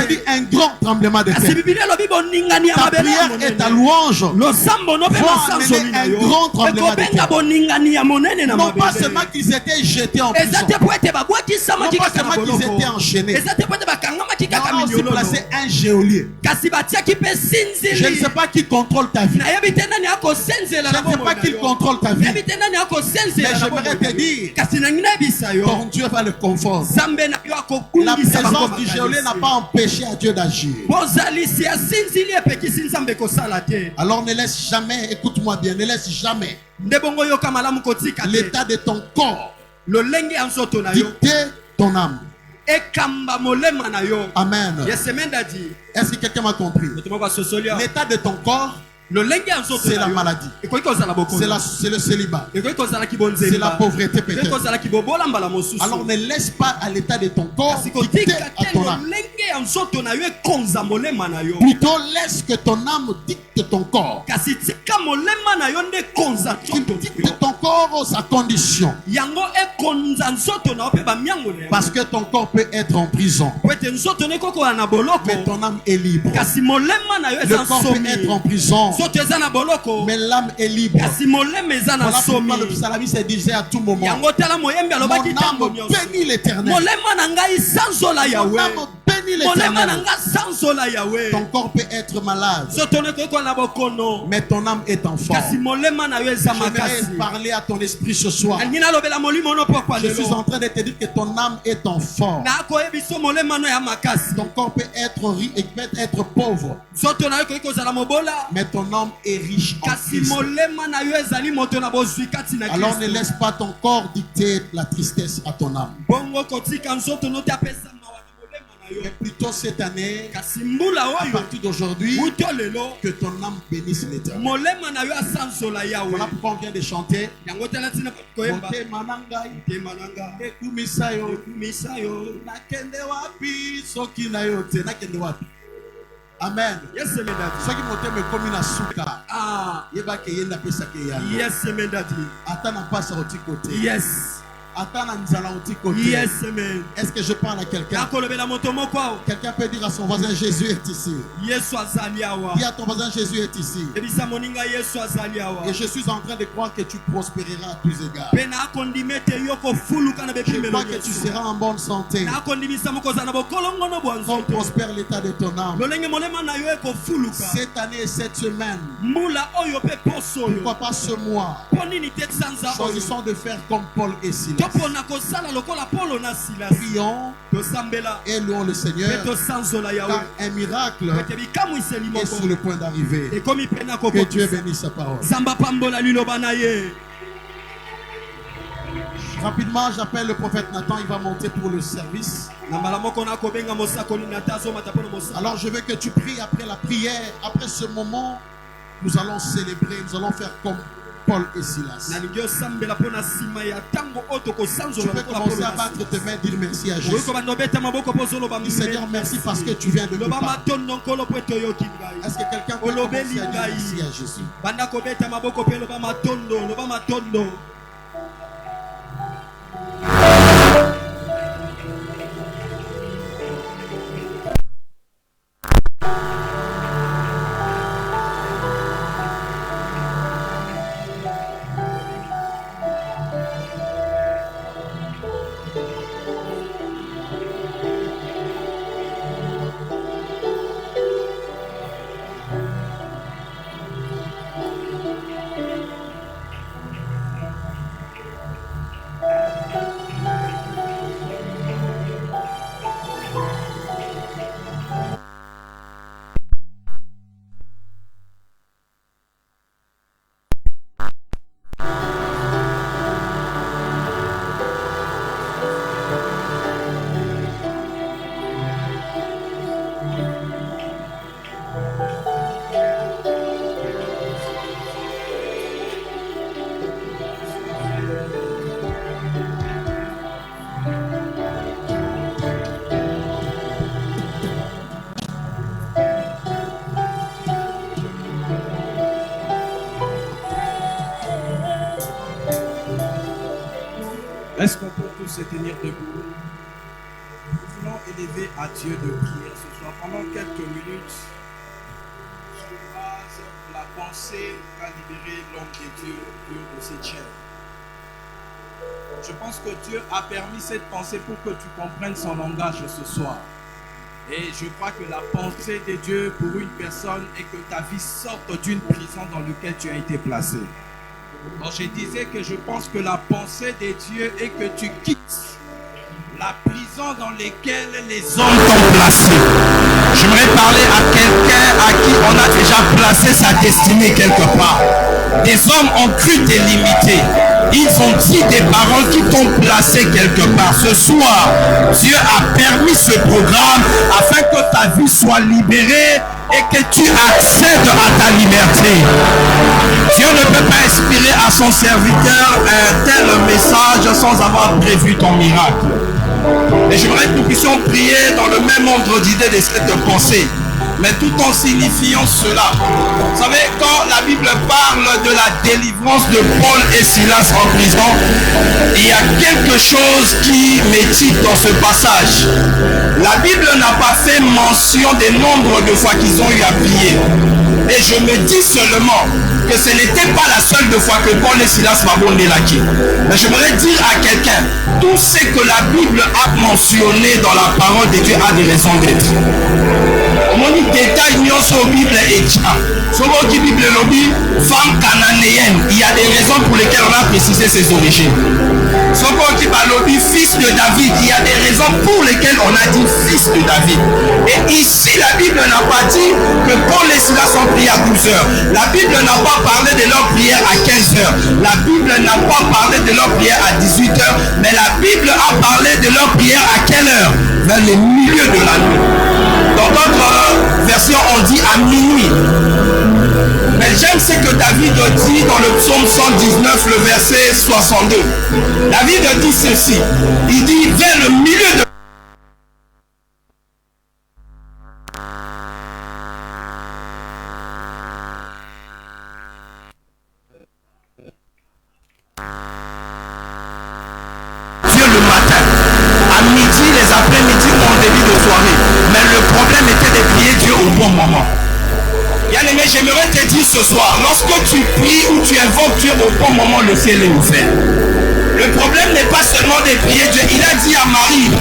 dit un grand tremblement de terre. Ta prière et ta louange vont amener un grand tremblement de terre. Non pas seulement qu'ils étaient jetés en prison, non pas seulement qu'ils étaient enchaînés, on a aussi placé un geôlier. Je ne sais pas qui contrôle ta vie. Je ne sais pas qui contrôle ta vie. Mais j'aimerais te dire, ton Dieu va le confort. La présence du geôlier n'a pas empêché à Dieu d'agir. Alors ne laisse jamais, écoute-moi bien, ne laisse jamais l'état de ton corps dicter ton âme. Amen. Est-ce que quelqu'un m'a compris? L'état de ton corps, c'est la maladie, c'est le célibat, c'est la pauvreté peut-être. Alors ne laisse pas à l'état de ton corps dicter à ton âme. Plutôt laisse que ton âme dicte ton corps. Tu dictes ton corps sa condition. Parce que ton corps peut être en prison, mais ton âme est libre. Le corps peut être en prison, mais l'âme est libre. Voilà pourquoi le psalmiste disait à tout moment, mon âme bénit l'Éternel. Mon âme bénit l'Éternel. Ton corps peut être malade, mais ton âme est en forme. J'aimerais parler à ton esprit ce soir. Je suis en train de te dire que ton âme est en forme. Ton corps peut être riche et peut être pauvre, mais ton âme est riche en Christ. Alors ne laisse pas ton corps dicter la tristesse à ton âme. Mais plutôt cette année, à partir d'aujourd'hui, que ton âme bénisse l'Éternel. Voilà pourquoi on vient de chanter. Amen. Yes, yes, amen. Est-ce que je parle à quelqu'un? Quelqu'un peut dire à son voisin, Jésus est ici. Dis à ton voisin, Jésus est ici. Et je suis en train de croire que tu prospéreras à tous égards. Je crois que tu seras en bonne santé. Comme prospère l'état de ton âme. Cette année et cette semaine, pourquoi pas ce mois, choisissons de faire comme Paul et Silas. Prions et louons le Seigneur, car un miracle est sur le point d'arriver. Que Dieu bénisse sa parole. Rapidement, j'appelle le prophète Nathan, il va monter pour le service. Alors je veux que tu pries après la prière. Après ce moment, nous allons célébrer, nous allons faire comme Paul et Silas. Tu peux commencer à battre tes mains, dire merci à Jésus. Dis Seigneur, merci parce que tu viens de me parler. Est-ce que quelqu'un peut commencer à dire merci à Jésus? Est-ce qu'on peut tous se tenir debout? Nous voulons élever à Dieu de prière ce soir. pensée qu'a libéré l'homme de Dieu de cette chair. Je pense que Dieu a permis cette pensée pour que tu comprennes son langage ce soir. Et je crois que la pensée de Dieu pour une personne est que ta vie sorte d'une prison dans laquelle tu as été placé. Alors je disais que je pense que la pensée de Dieu est que tu quittes la prison dans laquelle les hommes t'ont placé. J'aimerais parler à quelqu'un à qui on a déjà placé sa destinée quelque part. Des hommes ont cru te limiter. Ils ont dit des paroles qui t'ont placé quelque part. Ce soir, Dieu a permis ce programme afin que ta vie soit libérée et que tu accèdes à ta liberté. Dieu ne peut pas inspirer à son serviteur un tel message sans avoir prévu ton miracle. Et j'aimerais que nous puissions prier dans le même ordre d'idée de cette pensée, mais tout en signifiant cela. Vous savez, quand la Bible parle de la délivrance de Paul et Silas en prison, il y a quelque chose qui m'étite dans ce passage. La Bible n'a pas fait mention des nombres de fois qu'ils ont eu à prier. Et je me dis seulement que ce n'était pas la seule fois que Paul et Silas m'abonnaient l'acquis. Mais j'aimerais dire à quelqu'un, tout ce que la Bible a mentionné dans la parole de Dieu a des raisons d'être. Mon détail sur la Bible est sur votre Bible lobby, femme cananéenne, il y a des raisons pour lesquelles on a précisé ses origines. Sur votre lobby, fils de David, il y a des raisons pour lesquelles on a dit fils de David. Et ici, la Bible n'a pas dit que Paul et Silas ont prié à 12 heures. La Bible n'a pas parlé de leur prière à 15 heures. La Bible n'a pas parlé de leur prière à 18 heures. Mais la Bible a parlé de leur prière à quelle heure? Vers le milieu de la nuit. Dans d'autres versions, on dit à minuit. Mais j'aime ce que David dit dans le psaume 119, le verset 62. David dit ceci. Il dit vers le milieu de Dieu le matin. À midi, les après-midi ou en début de soirée. Mais le problème était de prier Dieu au bon moment. Bien-aimé, j'aimerais te dire ce soir, lorsque tu pries ou tu invoques Dieu au bon moment, le ciel est ouvert. Le problème n'est pas seulement de prier Dieu. Il a dit à Marie,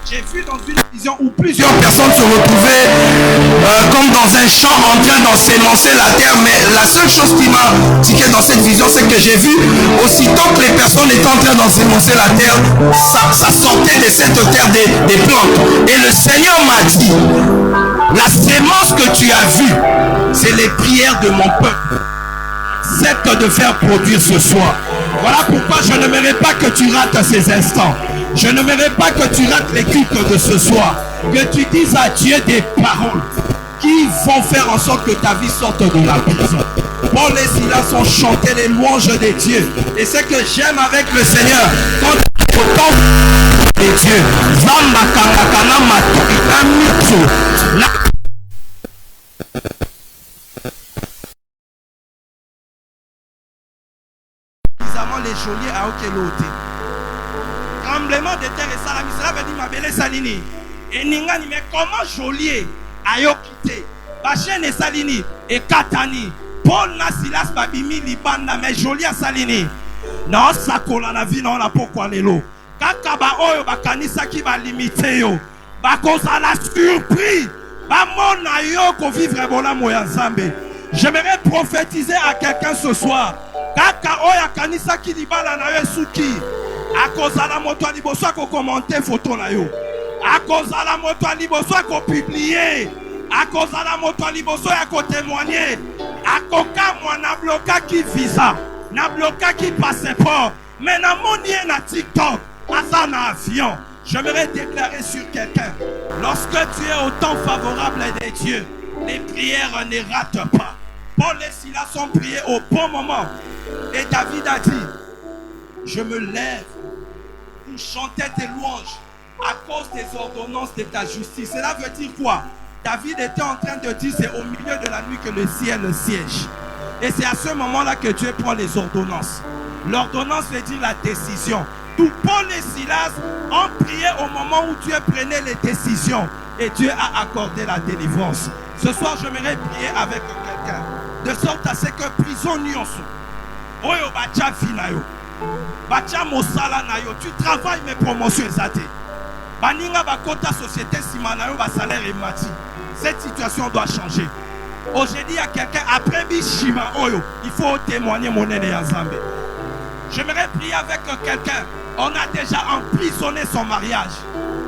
j'ai vu dans une vision où plusieurs personnes se retrouvaient comme dans un champ en train d'ensemencer la terre, mais la seule chose qui m'a tiqué dans cette vision, c'est que j'ai vu aussitôt que les personnes étaient en train d'ensemencer la terre, ça sortait de cette terre des plantes. Et le Seigneur m'a dit, la sémence que tu as vue, c'est les prières de mon peuple. C'est de faire produire ce soir. Voilà pourquoi je n'aimerais pas que tu rates ces instants. Je n'aimerais pas que tu rates les cultes de ce soir. Que tu dises à Dieu des paroles qui vont faire en sorte que ta vie sorte de la prison. Paul et Silas ont chanté les louanges de Dieu. Et ce que j'aime avec le Seigneur, quand tu entends les dieux, les geôliers à Okelote. Tremblement de terre et salami, cela veut dire ma belle salini. Et ningani, mais comment geôlier a quitté? Bachen et salini et katani. Paul na Silas babimi libanda, mais geôlier a salini. Non, ça colle la vie, non, la pourquoi l'élo. Kakaba oyo bakanisa qui va limiter yo. Bakosa la surpris. Bamona yo ko vivre bola moya nzambe. J'aimerais prophétiser à quelqu'un ce soir. Kaka oya kanisa ki libala na yo suki. Akozala moto liboso ko commenter photo na yo. Akozala moto liboso ko publier. Akozala moto liboso ya ko témoigner. Akoka mwana bloka ki visa. Na bloka ki passeport. Mais na monie na TikTok. Asa na avion. J'aimerais déclarer sur quelqu'un. Lorsque tu es au temps favorable des dieux, les prières ne ratent pas. Paul et Silas ont prié au bon moment. Et David a dit, je me lève pour chanter tes louanges à cause des ordonnances de ta justice. Cela veut dire quoi? David était en train de dire, c'est au milieu de la nuit que le ciel siège. Et c'est à ce moment-là que Dieu prend les ordonnances. L'ordonnance veut dire la décision. Tout Paul et Silas ont prié au moment où Dieu prenait les décisions. Et Dieu a accordé la délivrance. Ce soir, j'aimerais prier avec quelqu'un. De sorte à ce que prison nyonso. Oyo bacha finayo. Bacha mosala nayo. Tu travailles mes promotions exatées. Baninga bakota société simanayo ba salaire et mati. Cette situation doit changer. Aujourd'hui, il y a quelqu'un après Bishima Oyo. Il faut témoigner mon aîné Yazambe. J'aimerais prier avec quelqu'un. On a déjà emprisonné son mariage.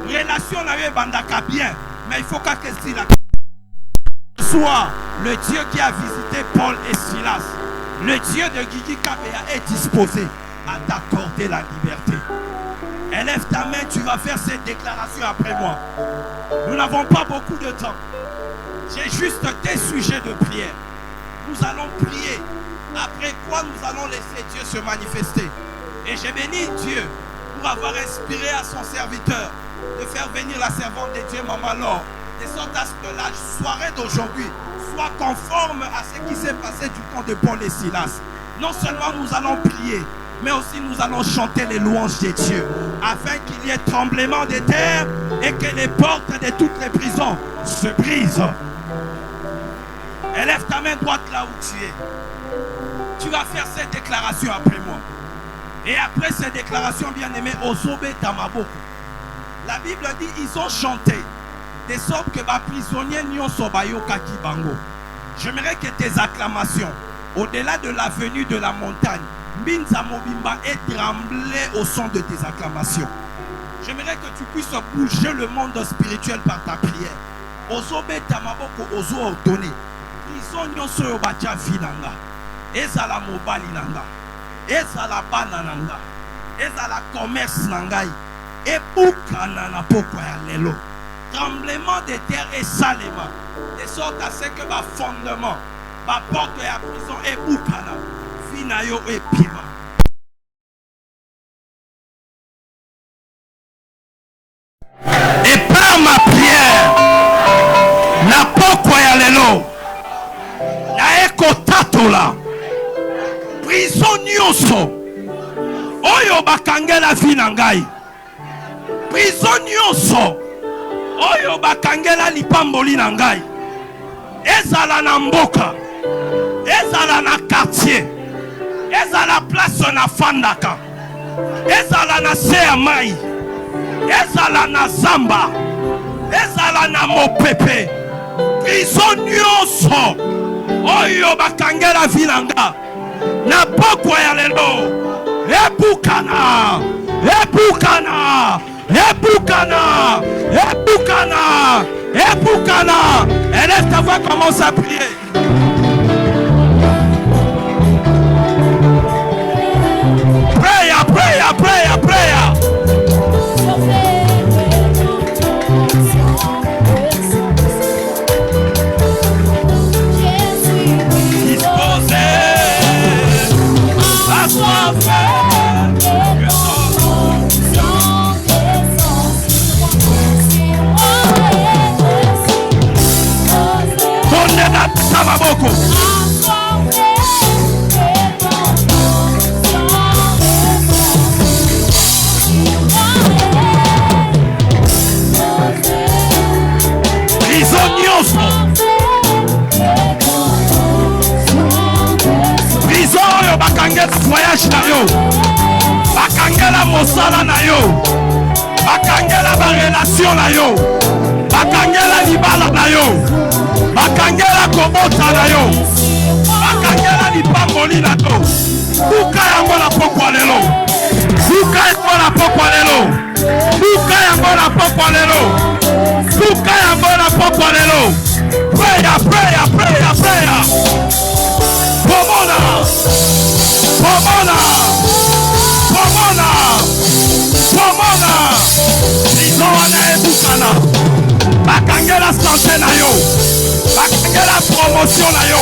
Relation n'a eu bandaka bien. Mais il faut que soit le Dieu qui a visité Paul et Silas. Le Dieu de Gigi Kabea est disposé à t'accorder la liberté. Élève ta main, tu vas faire cette déclaration après moi. Nous n'avons pas beaucoup de temps. J'ai juste des sujets de prière. Nous allons prier. Après quoi, nous allons laisser Dieu se manifester. Et j'ai béni Dieu pour avoir inspiré à son serviteur de faire venir la servante de Dieu, Maman Laure, de sorte à ce que la soirée d'aujourd'hui soit conforme à ce qui s'est passé du temps de Paul et Silas. Non seulement nous allons prier, mais aussi nous allons chanter les louanges de Dieu, afin qu'il y ait tremblement de terre et que les portes de toutes les prisons se brisent. Élève ta main droite là où tu es. Tu vas faire cette déclaration après moi. Et après cette déclaration, bien-aimé, Ozobe Tamaboko. La Bible dit ils ont chanté de sorte que les prisonniers n'y ont sobayo kaki bango. J'aimerais que tes acclamations, au-delà de la venue de la montagne, Minza Mobimba ait tremblé au son de tes acclamations. J'aimerais que tu puisses bouger le monde spirituel par ta prière. Ozobe Tamaboko ozo ordonné. Prison n'y ont soyo bacha finanga. Ezala mobali nanga. Ezala bana nanga. Ezala commerce nangai. Et boukana na poko ya lelo. Tremblement de terre et salema. De sorte à ce que ma fondement, ma porte ya prison et boukana. Finayo et pima. Et par ma prière, na poko ya lelo. Na eko tatola. Prison nyonso. Oyo bakangela finangai. Prison nyonso. Oyo bakangela lipamboli na ngai. Ezala na mboka. Ezala na quartier. Ezala place na fandaka. Ezala na se ya mai. Ezala na zamba. Ezala na mopepe. Prison nyonso. Oyo bakangela vinanga. Na pokwa ya lelo. Ebukana. Ebukana. Ebukana, Ebukana, Ebukana. Élève ta voix, commence à prier. Prayer, prayer, prayer, prayer. Disposé à soi faire. Tamaboko. Prison nyonso. Prison oyo bakangela voyage na yo. Bakangela mosala na yo. Bakangela ba relation na yo. Bakangela libala na yo. Bakangela kobota na yo. Bakangela lipamboli na yo. Buka yango na pokwa lelo. Buka yango na pokwa lelo. Buka yango na pokwa lelo. Buka yango na pokwa lelo. Prayer, prayer, prayer, prayer. Pomona. Pomona. Pomona. Pomona. Prison wana ebukana. Bakangela santé na yo. Bakangela promotion na yo.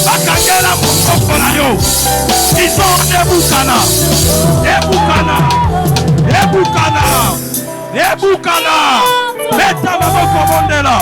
Bakangela mokoko na yo. Prison ebukana. Ebukana. Ebukana. Ebukana. Beta maboko mondela.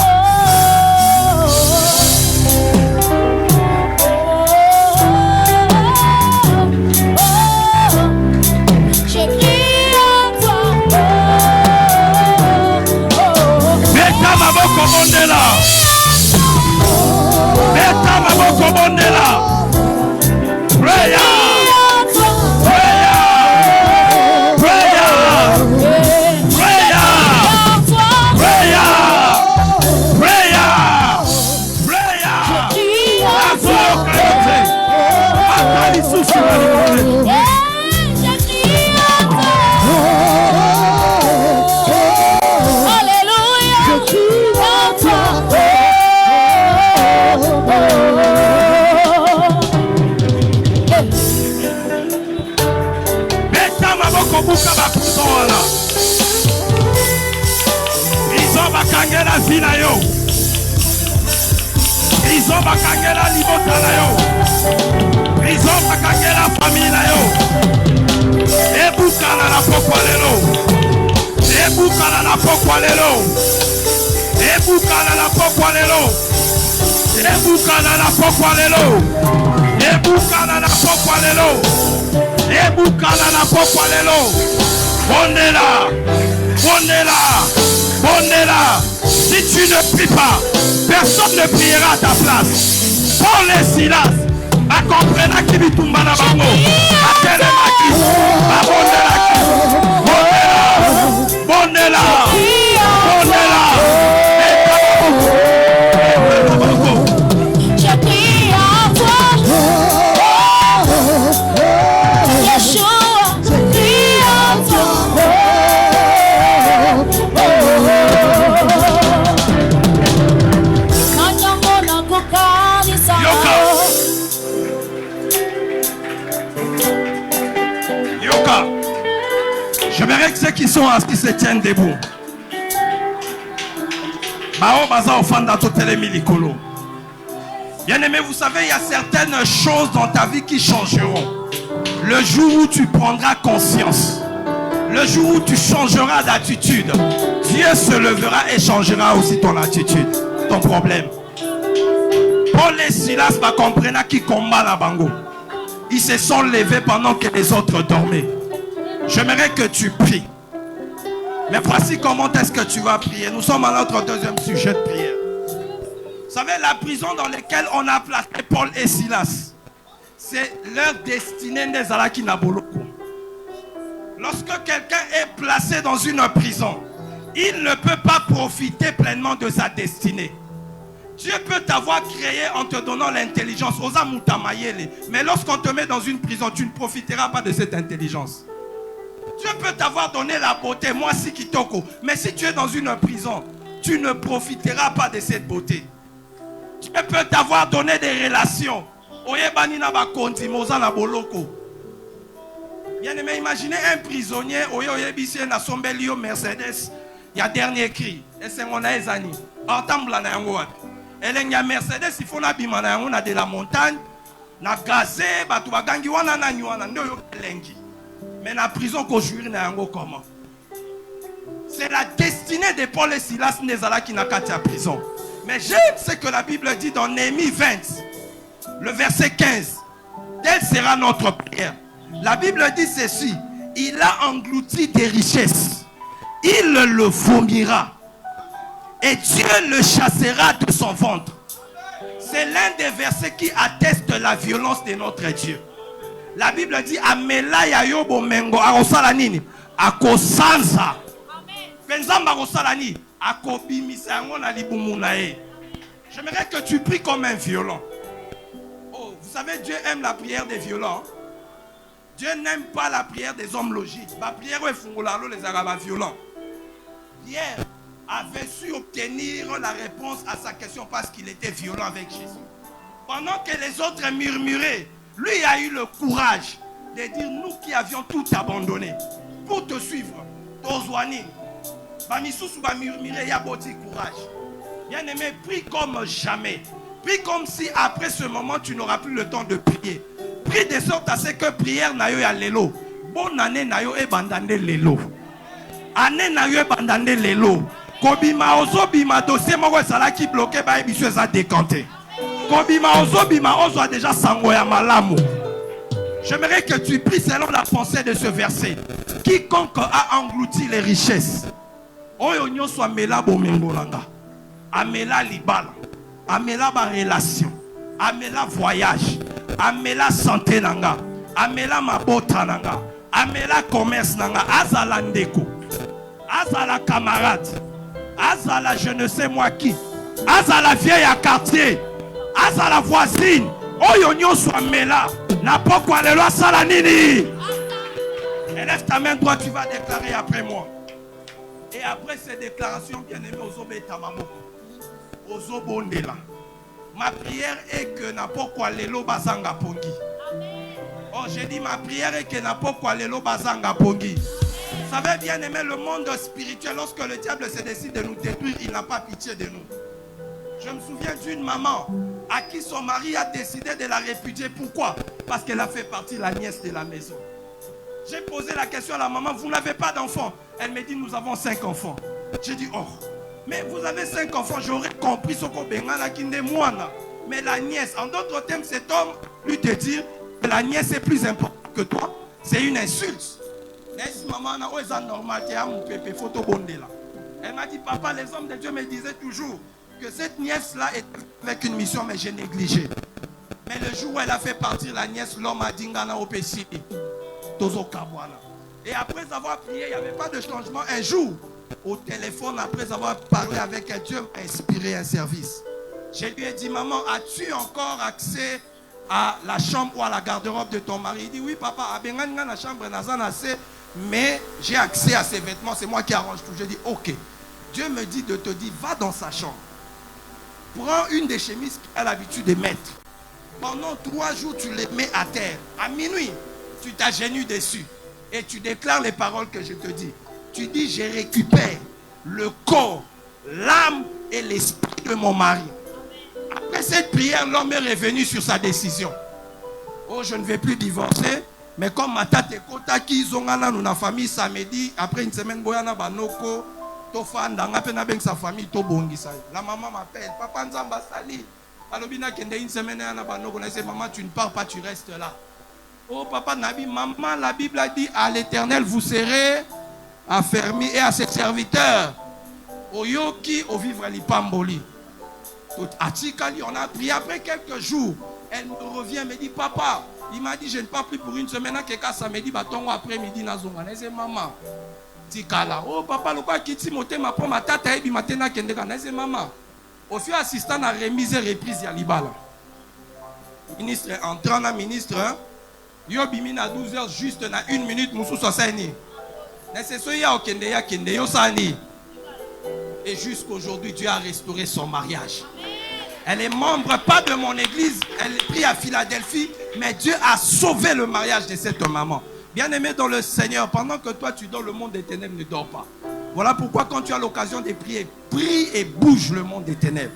bakangela vina yo. Prison bakangela libota na yo. Prison bakangela famille na yo. Ebukana na pokwa lelo. Ebukana na pokwa lelo. Ebukana na pokwa lelo. Ebukana na pokwa lelo. Ebukana na pokwa lelo. Ebukana na pokwa lelo. Bondela. Bondela. Bondela. Si tu ne pries pas, personne ne priera à ta place. Paul et Silas, a compris qui bitumba na bango. A telema ki. A bondela ki. Bondela. Bondela. Bondela. Je prie à toi. Yeshua, je prie à toi. Yoka. J'aimerais que ceux qui sont assis se tiennent debout. Bien-aimé, vous savez, il y a certaines choses dans ta vie qui changeront. Le jour où tu prendras conscience, le jour où tu changeras d'attitude, Dieu se levera et changera aussi ton attitude, ton problème. Paul et Silas comprennent qui combat la bango. Ils se sont levés pendant que les autres dormaient. J'aimerais que tu pries. Mais voici comment est-ce que tu vas prier. Nous sommes à notre deuxième sujet de prière. Vous savez, la prison dans laquelle on a placé Paul et Silas, c'est leur destinée des Alaki Naboloko. Lorsque quelqu'un est placé dans une prison, il ne peut pas profiter pleinement de sa destinée. Dieu peut t'avoir créé en te donnant l'intelligence. Mais lorsqu'on te met dans une prison, tu ne profiteras pas de cette intelligence. Dieu peut t'avoir donné la beauté, moi si kitoko. Mais si tu es dans une prison, tu ne profiteras pas de cette beauté. Dieu peut t'avoir donné des relations. Bien aimé, imaginez un prisonnier, Mercedes, il y a dernier cri. Et c'est mon aïzani. Il y a Mercedes, il faut la bimana, on a de la montagne, na gazé, batubagangi wana na nywana, ndo yo lengi. Mais la prison qu'on joue comment? C'est la destinée de Paul et Silas Nezala qui n'a qu'à la prison. Mais j'aime ce que la Bible dit dans Néhémie 20, le verset 15. Telle sera notre prière. La Bible dit ceci: il a englouti des richesses, il le vomira, et Dieu le chassera de son ventre. C'est l'un des versets qui atteste la violence de notre Dieu. La Bible dit amela ya yobo mengo akosala nini akosanza penzamba akosala nini akobimisa yango na libumu na ye. J'aimerais que tu pries comme un violent. Oh, vous savez, Dieu aime la prière des violents. Dieu n'aime pas la prière des hommes logiques. La prière est fungolalo les arabes violents. Pierre avait su obtenir la réponse à sa question parce qu'il était violent avec Jésus. Pendant que les autres murmuraient, lui a eu le courage de dire: nous qui avions tout abandonné pour te suivre, Tozwani, Bamisusu va murmurer, y a beau courage. Bien aimé, prie comme jamais. Prie comme si après ce moment tu n'auras plus le temps de prier. Prie de sorte à ce que prière na yo ya lelo. Bonne année na yo e bandande lelo. Année na yo e bandande lelo. Kobima ozo bima dossier moko sala ki bloqué ba ebiso eza décanté. Kobima ozo bima ozo a déjà sango ya malamu. J'aimerais que tu pries selon la pensée de ce verset. Quiconque a englouti les richesses. Oyo nyonso amela bomengolanga. Amela libala. Amela ba relation. Amela voyage. Amela santé nanga. Amela mabota nanga. Amela commerce nanga. Azala ndeko. Azala camarade. Azala je ne sais moi qui. Azala vieille à quartier. Azala voisine. Oyo nyonso amela. Na pokwa lelo asala nini. Élève ta main droite, tu vas déclarer après moi. Et après ces déclarations, bien aimé, Ozobeta Mamoko. Ozobondela. Ma prière est que na pokwa lelo bazanga pongi. Oh, j'ai dit ma prière est que na pokwa lelo bazanga pongi. savez bien aimer le monde spirituel. Lorsque le diable se décide de nous détruire, il n'a pas pitié de nous. Je me souviens d'une maman à qui son mari a décidé de la répudier. Pourquoi? Parce qu'elle a fait partie de la nièce de la maison. J'ai posé la question à la maman, vous n'avez pas d'enfants? Elle me dit, nous avons 5 enfants. J'ai dit, oh, mais vous avez 5 enfants, j'aurais compris ce qu'on a moi. Mais la nièce, en d'autres termes, cet homme lui te dire que la nièce est plus importante que toi, c'est une insulte. Elle m'a dit, papa, les hommes de Dieu me disaient toujours que cette nièce-là est avec une mission, mais j'ai négligé. Mais le jour où elle a fait partir la nièce, l'homme a dit Ngana au péché. Et après avoir prié, il n'y avait pas de changement. Un jour, au téléphone, après avoir parlé avec elle, Dieu m'a inspiré un service. Je lui ai dit, maman, as-tu encore accès à la chambre ou à la garde-robe de ton mari? Il dit, oui, papa, la chambre mais j'ai accès à ses vêtements, c'est moi qui arrange tout. Je dis, ok. Dieu me dit de te dire, va dans sa chambre. Prends une des chemises qu'il a l'habitude de mettre. Pendant 3 jours, tu les mets à terre. À minuit, tu t'agenouilles dessus. Et tu déclares les paroles que je te dis. Tu dis, je récupère le corps, l'âme et l'esprit de mon mari. Après cette prière, l'homme est revenu sur sa décision. Oh, je ne vais plus divorcer. Mais comme ma tante Kota qui ont une famille samedi, après une semaine, boyana banoko, tofanda, ngapena ben sa famille, to bongisa. La maman m'appelle, papa nzamba sali. Alobina kende une semaine na banoko, na dit maman tu ne pars pas, tu restes là. Oh papa Nabi, maman, la Bible a dit à l'Éternel vous serez affermis et à ses serviteurs. Oyoki au vivre l'ipamboli. Tout atikali, on a prié après quelques jours. Elle me revient, me dit papa. Il m'a dit, je ne pars plus pour une semaine. Quelqu'un samedi, batongo après-midi, nazonga. Je dis, maman, tikala. Oh, papa, le quoi qui t'imote ma pomme, ma tata, et matena kendeka. Je dis, maman, au fur assistant à remise et reprise, ya libala. Ministre, entrant na ministre, yo bimina 12h, juste na 1 minute, moussou sosani. C'est ce ya okende ya kende, yo sani. Et jusqu'aujourd'hui, Dieu a restauré son mariage. Elle est membre, pas de mon église, elle est prise à Philadelphie, mais Dieu a sauvé le mariage de cette maman. Bien-aimé dans le Seigneur, pendant que toi tu dors, le monde des ténèbres ne dort pas. Voilà pourquoi quand tu as l'occasion de prier, prie et bouge le monde des ténèbres.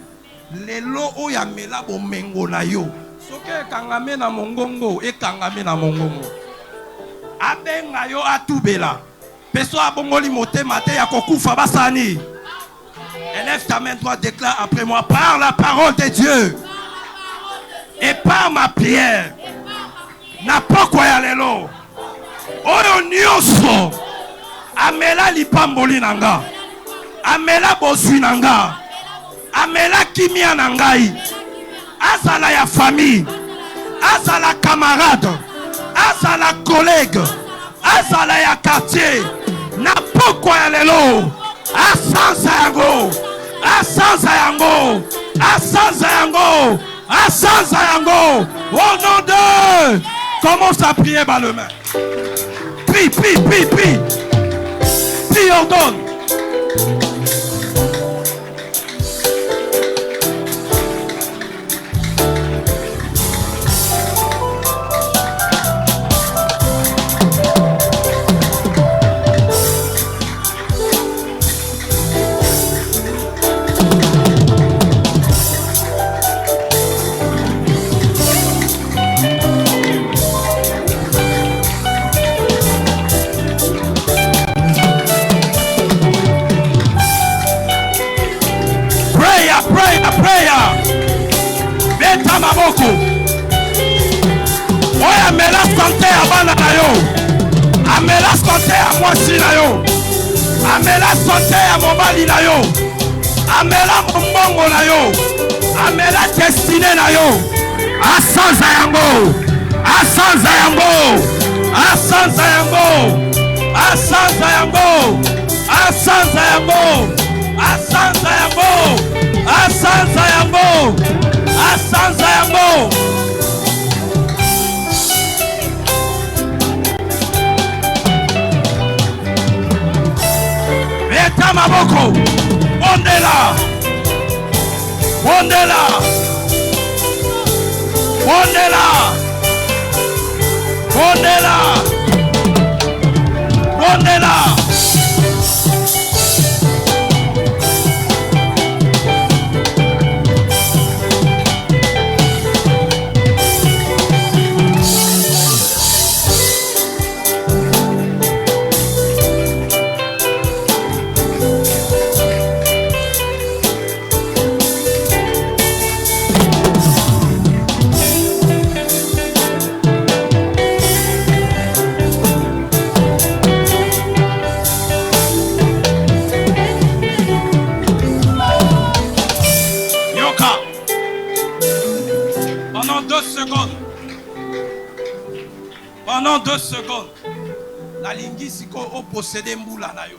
Les lots oya mela bo mengo na yo. Soke kangame na mongongo e kangame na mongongo. Abenga yo atubela. Peso abongoli motema te ya kokufa basani. Élève ta main droite, déclare après moi, par la parole de Dieu et par ma prière. N'a pas quoi y aller là. Oyo nyonso. Amela lipamboli nanga. Amela bozui nanga. Amela kimia nangai. Azala ya famille. Azala camarade. Azala collègue. Azala ya quartier. N'a pas quoi y aller là. Asanza yango, asanza yango, asanza yango, asanza yango. Au nom de, commence à prier par le main. Prie, prie, prie, prie. Prie, ordonne. Beta maboko. Oya amela santé à bana na yo. Amela santé à mwasi na yo. Amela santé à mobali na yo. Amela mbongo na yo. Amela destinée na yo. Asanza yango. Asanza yango. Asanza yango. Asanza yango. Asanza yango. Asanza yango. Asanza yango. Asanza yango. Beta maboko. Ondela. Ondela. Ondela. Ondela. Ondela. 2 secondes. La linguistique au possédé mboula na yo.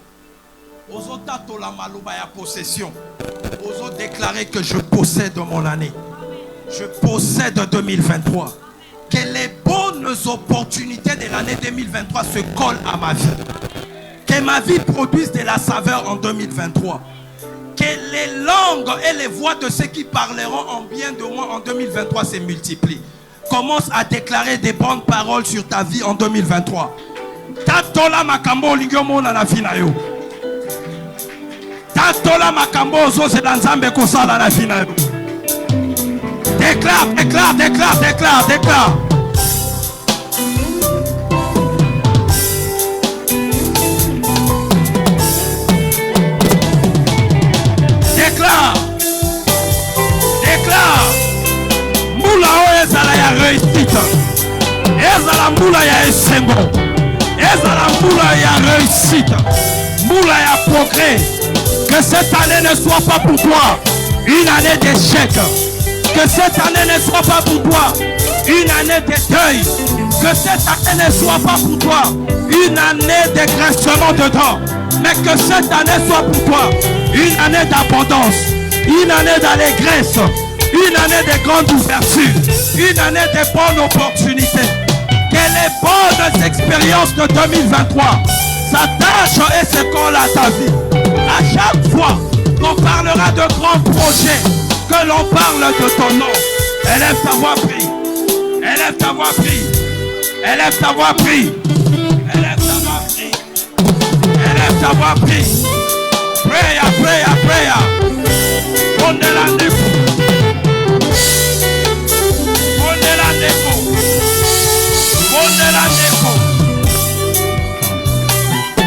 Ozo tato la malouba ya possession. Ozo déclarer que je possède mon année. Je possède 2023. Que les bonnes opportunités de l'année 2023 se collent à ma vie. Que ma vie produise de la saveur en 2023. Que les langues et les voix de ceux qui parleront en bien de moi en 2023 se multiplient. Commence à déclarer des bonnes paroles sur ta vie en 2023. Tatola makambo lingomo na la finayo. Tatola makambo zo se danzambe kosala na finayo. Déclare, déclare, déclare, déclare, déclare. Déclare. Déclare. Moula o ezala ya réussite. Ezala moula ya esengo. Ezala moula ya réussite. Moula ya progrès. Que cette année ne soit pas pour toi une année d'échec. Que cette année ne soit pas pour toi une année de deuil. Que cette année ne soit pas pour toi une année de graissement de dents. Mais que cette année soit pour toi une année d'abondance, une année d'allégresse, une année de grande ouverture, une année de bonnes opportunités. Que les bonnes expériences de 2023 s'attachent et se collent à ta vie. À chaque fois qu'on parlera de grands projets, que l'on parle de ton nom, élève ta voix, prie. Élève ta voix, prie. Élève ta voix, prie. Élève ta voix, prie. Élève ta voix, prie. Prayer, prayer, prayer. On est la défaut. On est la défaut. On est la défaut.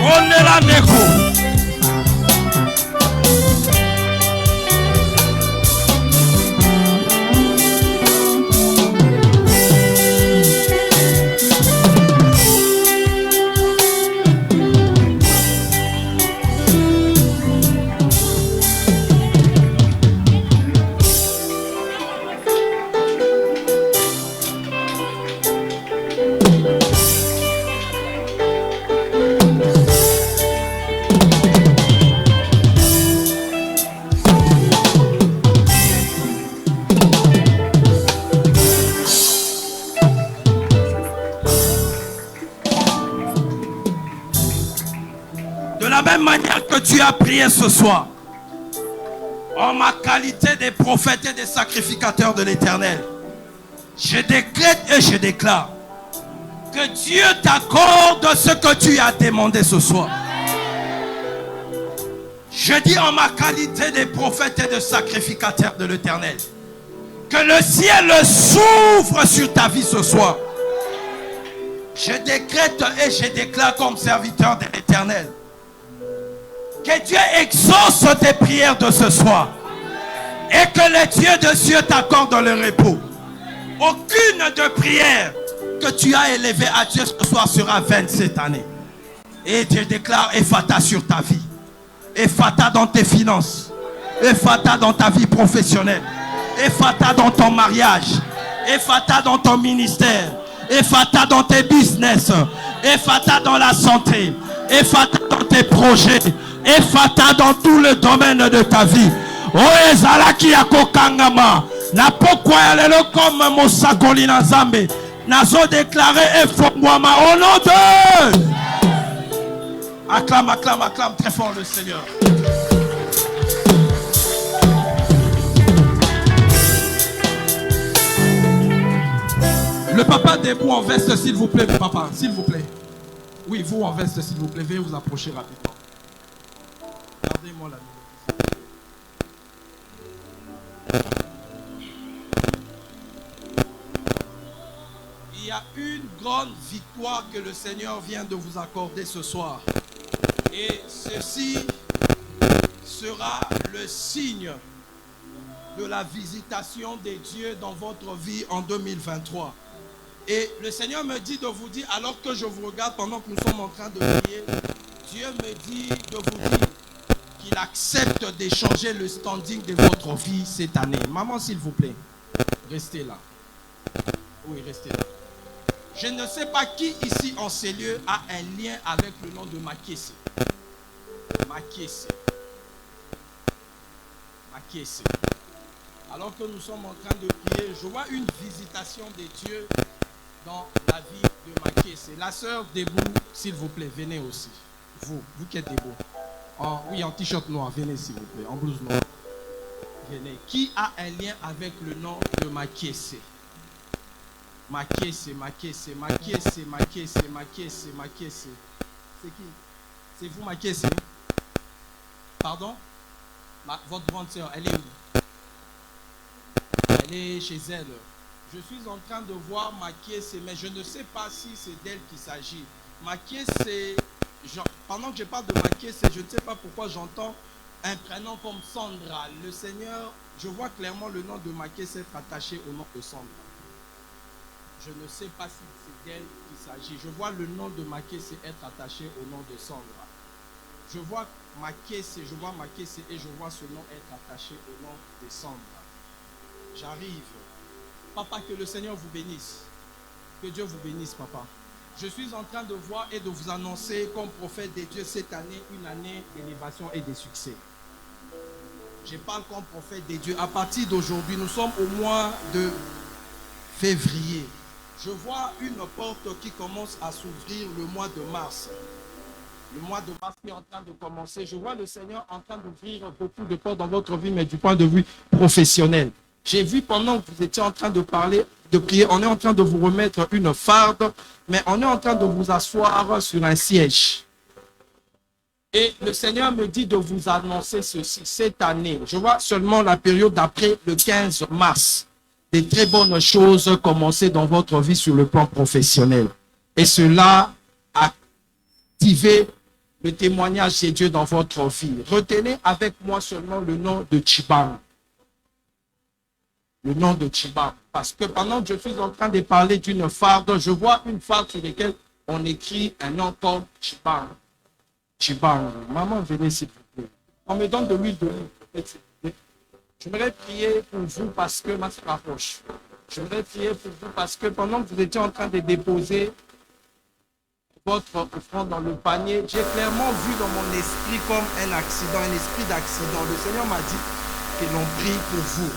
On est la défaut. Tu as prié ce soir en ma qualité de prophète et de sacrificateur de l'Éternel. Je décrète et je déclare que Dieu t'accorde ce que tu as demandé ce soir. Je dis en ma qualité de prophète et de sacrificateur de l'Éternel que le ciel s'ouvre sur ta vie ce soir. Je décrète et je déclare comme serviteur de l'Éternel que Dieu exauce tes prières de ce soir et que le Dieu de cieux t'accorde le repos. Aucune de prière que tu as élevée à Dieu ce soir sera vaine cette année. Et Dieu déclare Ephata sur ta vie, Ephata dans tes finances, Ephata dans ta vie professionnelle, Ephata dans ton mariage, Ephata dans ton ministère, Ephata dans tes business, Ephata dans la santé, Ephata dans tes projets, Ephata dans tout le domaine de ta vie. Oh ezalaki ya kokangama na pokwa ya lelo comme mosakoli na Nzambe nazo déclarer efongwama au nom de. Acclame, acclame, acclame très fort le Seigneur. Le papa debout en veste s'il vous plaît, papa, s'il vous plaît. Oui, vous en veste s'il vous plaît, veuillez vous approcher rapidement. Gardez-moi la main. Il y a une grande victoire que le Seigneur vient de vous accorder ce soir. Et ceci sera le signe de la visitation des dieux dans votre vie en 2023. Et le Seigneur me dit de vous dire, alors que je vous regarde pendant que nous sommes en train de prier, Dieu me dit de vous dire qu'il accepte d'échanger le standing de votre vie cette année. Maman, s'il vous plaît, restez là. Oui, restez là. Je ne sais pas qui ici en ces lieux a un lien avec le nom de Makiese. Makiese. Makiese. Alors que nous sommes en train de prier, je vois une visitation des dieux dans la vie de Makiese. La sœur debout, s'il vous plaît, venez aussi. Vous qui êtes debout. Oui, en t-shirt noir, venez s'il vous plaît, en blouse noire. Venez. Qui a un lien avec le nom de Makiese? Makiese, Makiese, Makiese, Makiese, Makiese, Makiese. C'est qui? C'est vous, Makiese? Pardon? Votre grande sœur, elle est où? Elle est chez elle. Je suis en train de voir Makiese, mais je ne sais pas si c'est d'elle qu'il s'agit. Makiese, pendant que je parle de Makiese, je ne sais pas pourquoi j'entends un prénom comme Sandra. Le Seigneur, je vois clairement le nom de Makiese être attaché au nom de Sandra. Je ne sais pas si c'est d'elle qu'il s'agit. Je vois le nom de Makiese être attaché au nom de Sandra. Je vois Makiese et je vois ce nom être attaché au nom de Sandra. J'arrive. Papa, que le Seigneur vous bénisse. Que Dieu vous bénisse, papa. Je suis en train de voir et de vous annoncer comme prophète de Dieu cette année, une année d'élévation et de succès. Je parle comme prophète de Dieu. À partir d'aujourd'hui, nous sommes au mois de février. Je vois une porte qui commence à s'ouvrir le mois de mars. Le mois de mars qui est en train de commencer. Je vois le Seigneur en train d'ouvrir beaucoup de portes dans votre vie, mais du point de vue professionnel. J'ai vu pendant que vous étiez en train de parler, de prier, on est en train de vous remettre une farde, mais on est en train de vous asseoir sur un siège. Et le Seigneur me dit de vous annoncer ceci, cette année. Je vois seulement la période d'après le 15 mars. Des très bonnes choses commencer dans votre vie sur le plan professionnel. Et cela a activé le témoignage de Dieu dans votre vie. Retenez avec moi seulement le nom de Chiban. Le nom de Chiban. Parce que pendant que je suis en train de parler d'une farde, je vois une farde sur laquelle on écrit un nom comme Chiban. Chiban. Maman, venez s'il vous plaît. On me donne de l'huile d'olive. J'aimerais prier pour vous parce que ma se rapproche. J'aimerais prier pour vous parce que pendant que vous étiez en train de déposer votre offrande dans le panier, j'ai clairement vu dans mon esprit comme un accident, un esprit d'accident. Le Seigneur m'a dit que l'on prie pour vous.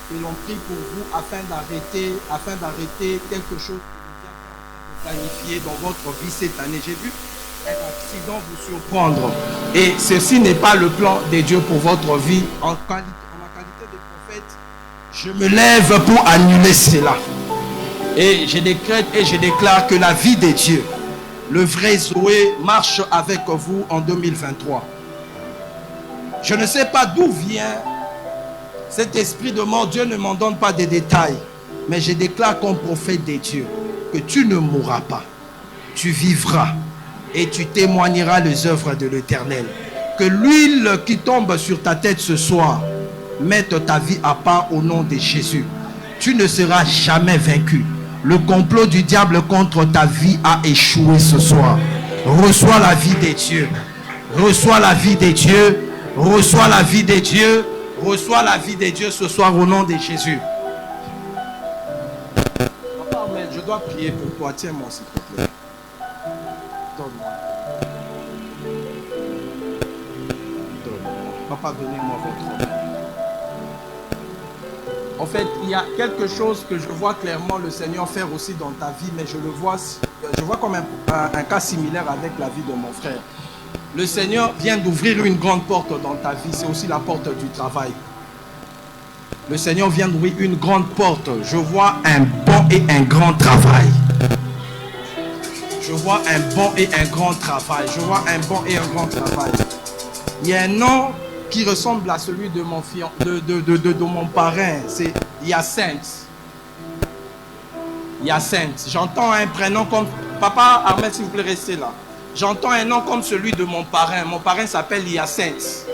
Que l'on prie pour vous afin d'arrêter quelque chose que vous êtes en train de planifier dans votre vie cette année. J'ai vu un accident vous surprendre. Et ceci n'est pas le plan de Dieu pour votre vie. En ma qualité de prophète, je me lève pour annuler cela. Et je décrète et je déclare que la vie de Dieu, le vrai Zoé, marche avec vous en 2023. Je ne sais pas d'où vient cet esprit de mort. Dieu ne m'en donne pas des détails. Mais je déclare comme prophète de Dieu que tu ne mourras pas. Tu vivras et tu témoigneras les œuvres de l'Éternel. Que l'huile qui tombe sur ta tête ce soir mette ta vie à part au nom de Jésus. Tu ne seras jamais vaincu. Le complot du diable contre ta vie a échoué ce soir. Reçois la vie de Dieu. Reçois la vie de Dieu. Reçois la vie de Dieu. Reçois la vie de Dieu ce soir au nom de Jésus. Papa, mais je dois prier pour toi. Tiens-moi s'il te plaît. Donne-moi. Papa, donnez-moi votre main. En fait, il y a quelque chose que je vois clairement le Seigneur faire aussi dans ta vie, mais je vois comme un cas similaire avec la vie de mon frère. Le Seigneur vient d'ouvrir une grande porte dans ta vie, c'est aussi la porte du travail. Le Seigneur vient d'ouvrir une grande porte. Je vois un bon et un grand travail. Je vois un bon et un grand travail. Je vois un bon et un grand travail. Il y a un nom qui ressemble à celui de mon de mon parrain, c'est Hyacinthe. Hyacinthe. J'entends un prénom comme... Papa Ahmed, s'il vous plaît, restez là. J'entends un nom comme celui de mon parrain. Mon parrain s'appelle Hyacinthe.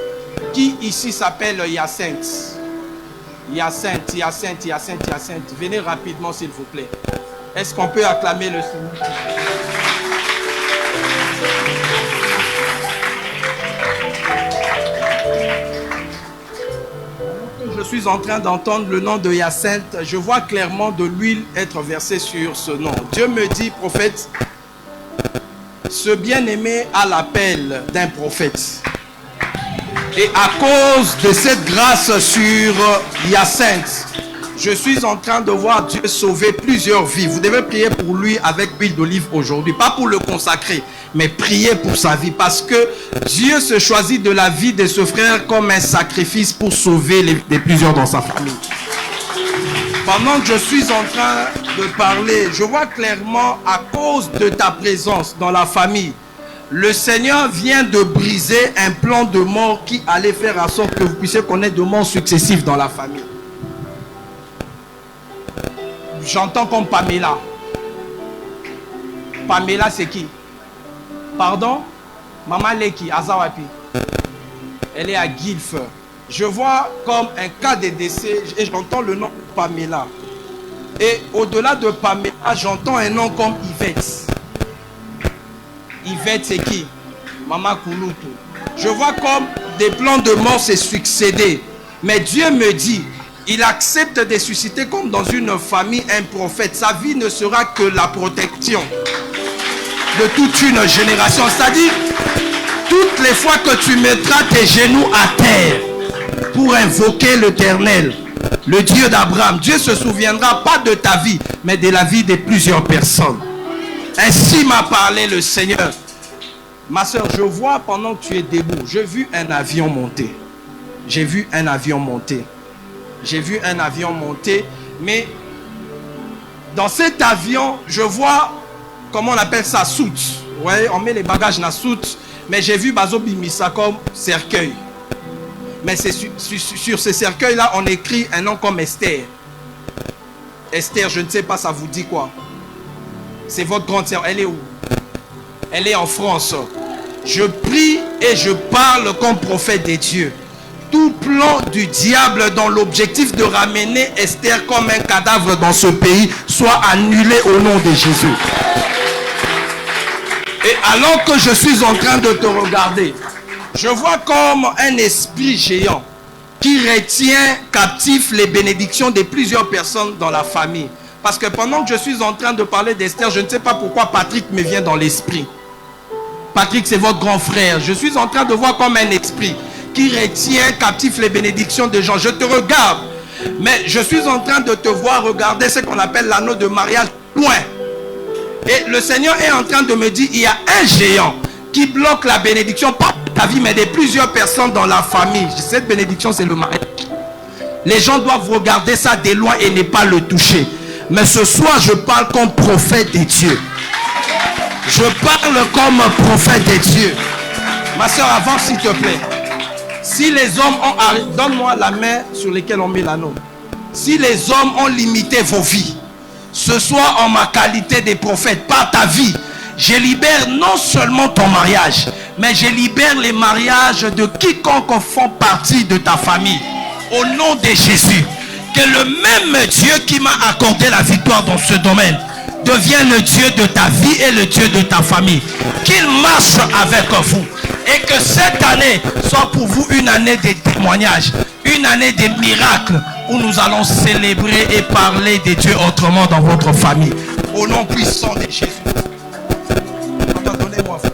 Qui ici s'appelle Hyacinthe? Hyacinthe, Hyacinthe, Hyacinthe, Hyacinthe. Venez rapidement, s'il vous plaît. Est-ce qu'on peut acclamer le Seigneur? Je suis en train d'entendre le nom de Hyacinthe, je vois clairement de l'huile être versée sur ce nom. Dieu me dit, prophète, ce bien-aimé a l'appel d'un prophète. Et à cause de cette grâce sur Hyacinthe, je suis en train de voir Dieu sauver plusieurs vies. Vous devez prier pour lui avec huile d'olive aujourd'hui. Pas pour le consacrer, mais prier pour sa vie. Parce que Dieu se choisit de la vie de ce frère comme un sacrifice pour sauver les plusieurs dans sa famille. Pendant que je suis en train de parler, je vois clairement à cause de ta présence dans la famille, le Seigneur vient de briser un plan de mort qui allait faire en sorte que vous puissiez connaître de morts successives dans la famille. J'entends comme Pamela. Pamela, c'est qui? Pardon? Maman Leki, Azawapi. Elle est à Guilf. Je vois comme un cas de décès et j'entends le nom Pamela. Et au-delà de Pamela, j'entends un nom comme Yvette. Yvette, c'est qui? Maman Kouloutou. Je vois comme des plans de mort se succéder. Mais Dieu me dit, il accepte de susciter comme dans une famille un prophète. Sa vie ne sera que la protection de toute une génération. C'est-à-dire, toutes les fois que tu mettras tes genoux à terre pour invoquer l'Éternel, le Dieu d'Abraham, Dieu se souviendra pas de ta vie, mais de la vie de plusieurs personnes. Ainsi m'a parlé le Seigneur. Ma soeur, je vois pendant que tu es debout, j'ai vu un avion monter. J'ai vu un avion monter. J'ai vu un avion monter, mais dans cet avion, je vois, comment on appelle ça, soute. Ouais, on met les bagages dans la soute, mais j'ai vu Bazo Bimisa comme cercueil. Mais c'est sur ce cercueil-là, on écrit un nom comme Esther. Esther, je ne sais pas, ça vous dit quoi? C'est votre grande sœur. Elle est où? Elle est en France. Je prie et je parle comme prophète des dieux. Tout plan du diable dans l'objectif de ramener Esther comme un cadavre dans ce pays soit annulé au nom de Jésus. Et alors que je suis en train de te regarder, je vois comme un esprit géant qui retient captif les bénédictions de plusieurs personnes dans la famille. Parce que pendant que je suis en train de parler d'Esther, je ne sais pas pourquoi Patrick me vient dans l'esprit. Patrick, c'est votre grand frère. Je suis en train de voir comme un esprit qui retient captif les bénédictions des gens. Je te regarde, mais je suis en train de te voir regarder ce qu'on appelle l'anneau de mariage loin. Et le Seigneur est en train de me dire, il y a un géant qui bloque la bénédiction, pas de ta vie, mais de plusieurs personnes dans la famille. Cette bénédiction, c'est le mariage. Les gens doivent regarder ça de loin et ne pas le toucher. Mais ce soir, je parle comme prophète des dieux. Je parle comme prophète des dieux. Ma soeur, avance s'il te plaît. Si les hommes ont... Donne-moi la main sur laquelle on met l'anneau. Si les hommes ont limité vos vies, ce soir en ma qualité de prophète, par ta vie, je libère non seulement ton mariage, mais je libère les mariages de quiconque font partie de ta famille. Au nom de Jésus, que le même Dieu qui m'a accordé la victoire dans ce domaine devienne le Dieu de ta vie et le Dieu de ta famille. Qu'il marche avec vous. Et que cette année soit pour vous une année de témoignages, une année de miracles où nous allons célébrer et parler de Dieu autrement dans votre famille. Au nom puissant de Jésus. Pardonnez-moi, frère.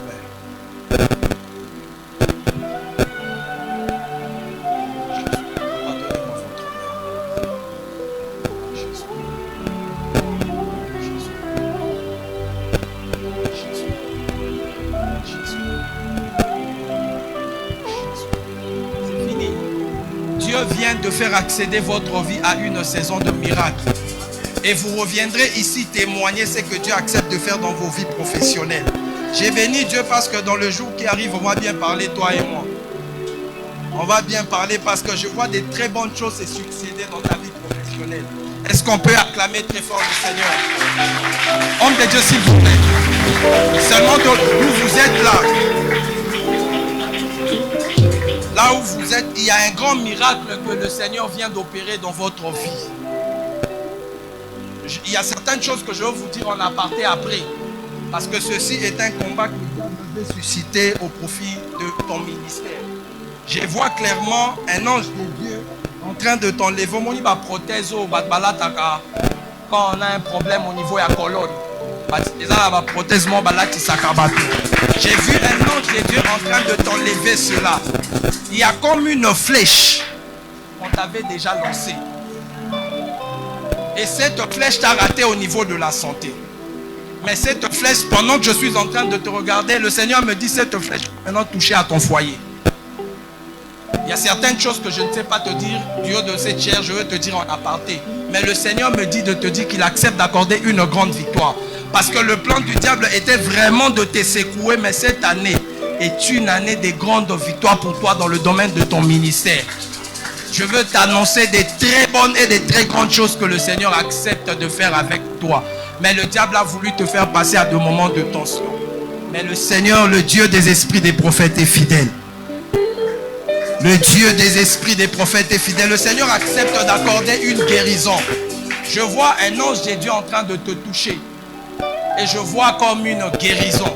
Vient de faire accéder votre vie à une saison de miracles. Et vous reviendrez ici témoigner ce que Dieu accepte de faire dans vos vies professionnelles. J'ai béni Dieu parce que dans le jour qui arrive, on va bien parler, toi et moi. On va bien parler parce que je vois des très bonnes choses se succéder dans ta vie professionnelle. Est-ce qu'on peut acclamer très fort le Seigneur? Homme de Dieu, s'il vous plaît. Seulement d'où vous êtes là. Là où vous êtes, il y a un grand miracle que le Seigneur vient d'opérer dans votre vie. Il y a certaines choses que je vais vous dire en aparté après. Parce que ceci est un combat que Dieu veut susciter au profit de ton ministère. Je vois clairement un ange de Dieu en en train de t'enlever. Mon iba prothèse au batbalataka. Quand on a un problème au niveau de la colonne. J'ai vu un ange de Dieu en train de t'enlever cela. Il y a comme une flèche qu'on t'avait déjà lancée. Et cette flèche t'a raté au niveau de la santé. Mais cette flèche, pendant que je suis en train de te regarder, le Seigneur me dit cette flèche maintenant touchée à ton foyer. Il y a certaines choses que je ne sais pas te dire du haut de cette chair, je veux te dire en aparté. Mais le Seigneur me dit de te dire qu'il accepte d'accorder une grande victoire. Parce que le plan du diable était vraiment de te secouer, mais cette année est une année de grandes victoires pour toi dans le domaine de ton ministère. Je veux t'annoncer des très bonnes et des très grandes choses que le Seigneur accepte de faire avec toi. Mais le diable a voulu te faire passer à des moments de tension. Mais le Seigneur, le Dieu des esprits des prophètes est fidèle. Le Dieu des esprits des prophètes est fidèle. Le Seigneur accepte d'accorder une guérison. Je vois un ange de Dieu en train de te toucher. Et je vois comme une guérison.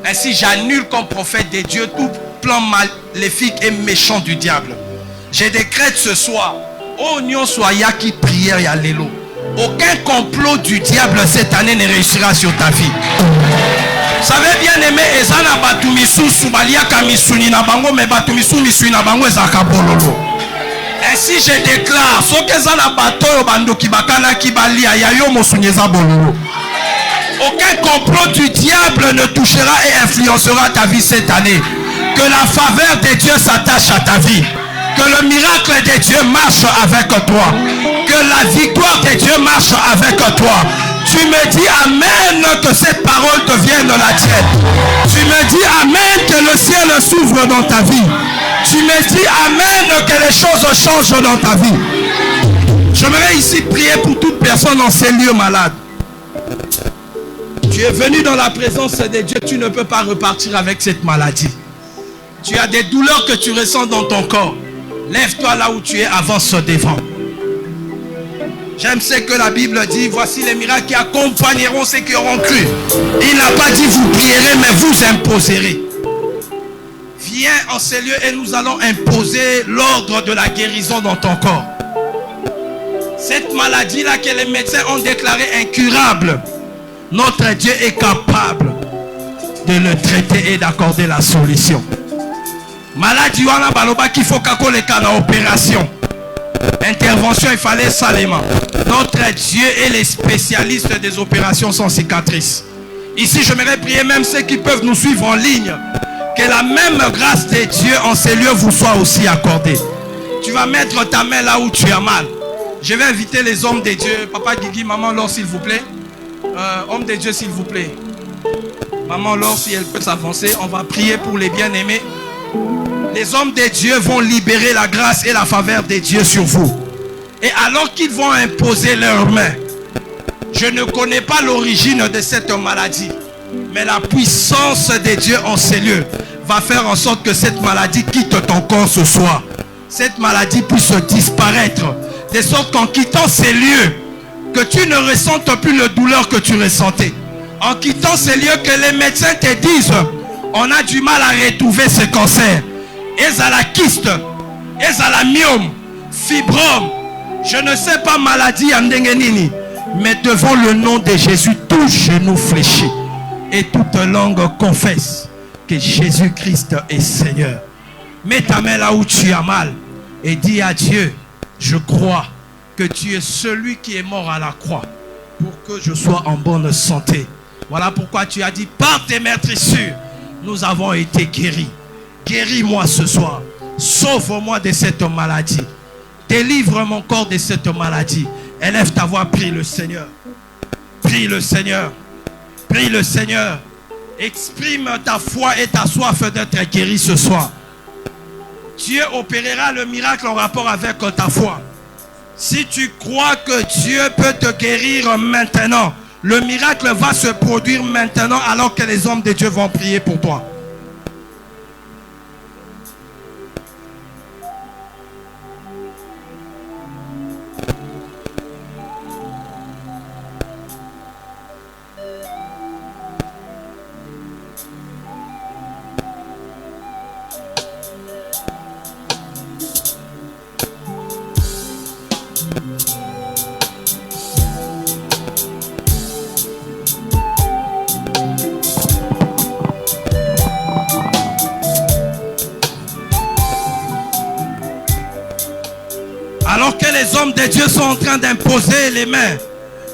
Ainsi, j'annule comme prophète de Dieu tout plan maléfique et méchant du diable. Je décrète ce soir, oh Nyon Soya qui prière et allélo. Aucun complot du diable cette année ne réussira sur ta vie. Vous savez bien aimé, ezana batumisu subalia kamisuni na bango me batumisu misuni na bango ezaka bololo. Ainsi je déclare, so que ezana bato bando kibakana kibalia yayo mosunyeza bololo. Aucun complot du diable ne touchera et influencera ta vie cette année. Que la faveur de Dieu s'attache à ta vie. Que le miracle de Dieu marche avec toi. Que la victoire de Dieu marche avec toi. Tu me dis amen que cette parole devienne la tienne. Tu me dis amen que le ciel s'ouvre dans ta vie. Tu me dis amen que les choses changent dans ta vie. J'aimerais ici prier pour toute personne dans ces lieux malades. Tu es venu dans la présence de Dieu, tu ne peux pas repartir avec cette maladie. Tu as des douleurs que tu ressens dans ton corps. Lève-toi là où tu es, avance devant. J'aime ce que la Bible dit. Voici les miracles qui accompagneront ceux qui auront cru. Il n'a pas dit vous prierez, mais vous imposerez. Viens en ces lieux et nous allons imposer l'ordre de la guérison dans ton corps. Cette maladie-là que les médecins ont déclarée incurable, notre Dieu est capable de le traiter et d'accorder la solution. Maladie wana baloba qu'il faut qu'akole kana opération. Intervention, il fallait salement. Notre Dieu est le spécialiste des opérations sans cicatrices. Ici, j'aimerais prier même ceux qui peuvent nous suivre en ligne. Que la même grâce de Dieu en ces lieux vous soit aussi accordée. Tu vas mettre ta main là où tu as mal. Je vais inviter les hommes de Dieu. Papa Guigui, maman Laure, s'il vous plaît. Homme de Dieu, s'il vous plaît. Maman Laure, si elle peut s'avancer, on va prier pour les bien-aimés. Les hommes de Dieu vont libérer la grâce et la faveur de Dieu sur vous. Et alors qu'ils vont imposer leurs mains, je ne connais pas l'origine de cette maladie, mais la puissance de Dieu en ces lieux va faire en sorte que cette maladie quitte ton corps ce soir. Cette maladie puisse disparaître, de sorte qu'en quittant ces lieux, que tu ne ressentes plus la douleur que tu ressentais. En quittant ces lieux, que les médecins te disent, on a du mal à retrouver ce cancer. Et à la kyste, et à la myome, fibrome, je ne sais pas maladie en dengenini, mais devant le nom de Jésus, tout genou fléchi et toute langue confesse que Jésus-Christ est Seigneur. Mets ta main là où tu as mal et dis à Dieu, je crois que tu es celui qui est mort à la croix pour que je sois en bonne santé. Voilà pourquoi tu as dit, par tes meurtrissures, nous avons été guéris. Guéris-moi ce soir. Sauve-moi de cette maladie. Délivre mon corps de cette maladie. Élève ta voix, prie le Seigneur. Prie le Seigneur. Prie le Seigneur. Exprime ta foi et ta soif d'être guéri ce soir. Dieu opérera le miracle en rapport avec ta foi. Si tu crois que Dieu peut te guérir maintenant, le miracle va se produire maintenant alors que les hommes de Dieu vont prier pour toi. Alors que les hommes de Dieu sont en train d'imposer les mains,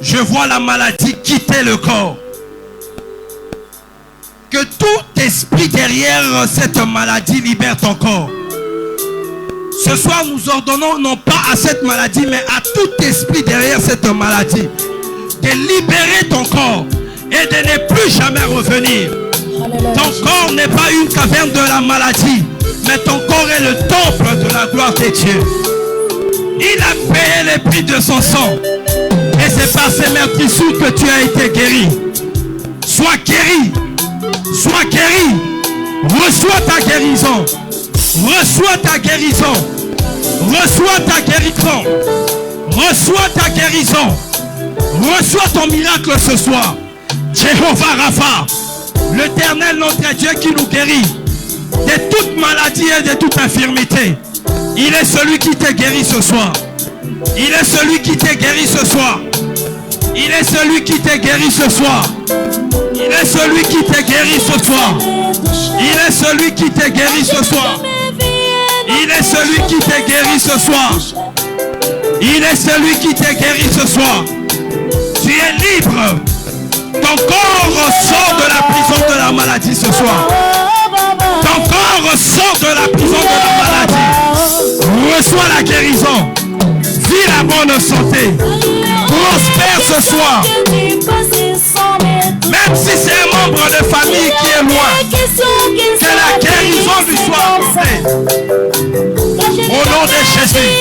je vois la maladie quitter le corps. Que tout esprit derrière cette maladie libère ton corps. Ce soir, nous ordonnons non pas à cette maladie, mais à tout esprit derrière cette maladie de libérer ton corps et de ne plus jamais revenir. Ton corps n'est pas une caverne de la maladie, mais ton corps est le temple de la gloire de Dieu. Il a payé le prix de son sang. Et c'est par ces meurtrissures que tu as été guéri. Sois guéri. Sois guéri. Reçois ta guérison. Reçois ta guérison. Reçois ta guérison. Reçois ta guérison. Reçois ton miracle ce soir. Jéhovah Rapha, l'Éternel notre Dieu qui nous guérit de toute maladie et de toute infirmité. Il est celui qui te guérit ce soir. Il est celui qui te guérit ce soir. Il est celui qui te guérit ce soir. Il est celui qui te guérit ce soir. Il est celui qui te guérit ce soir. Il est celui qui te guérit ce soir. Il est celui qui te guérit ce soir. Tu es libre. Ton corps sort de la prison de la maladie ce soir. Ton corps sort de la prison de la maladie. Reçois la guérison. Vis la bonne santé. Prospère ce soir. Même si c'est un membre de famille qui est loin, que la guérison lui soit accordée. Au nom de Jésus.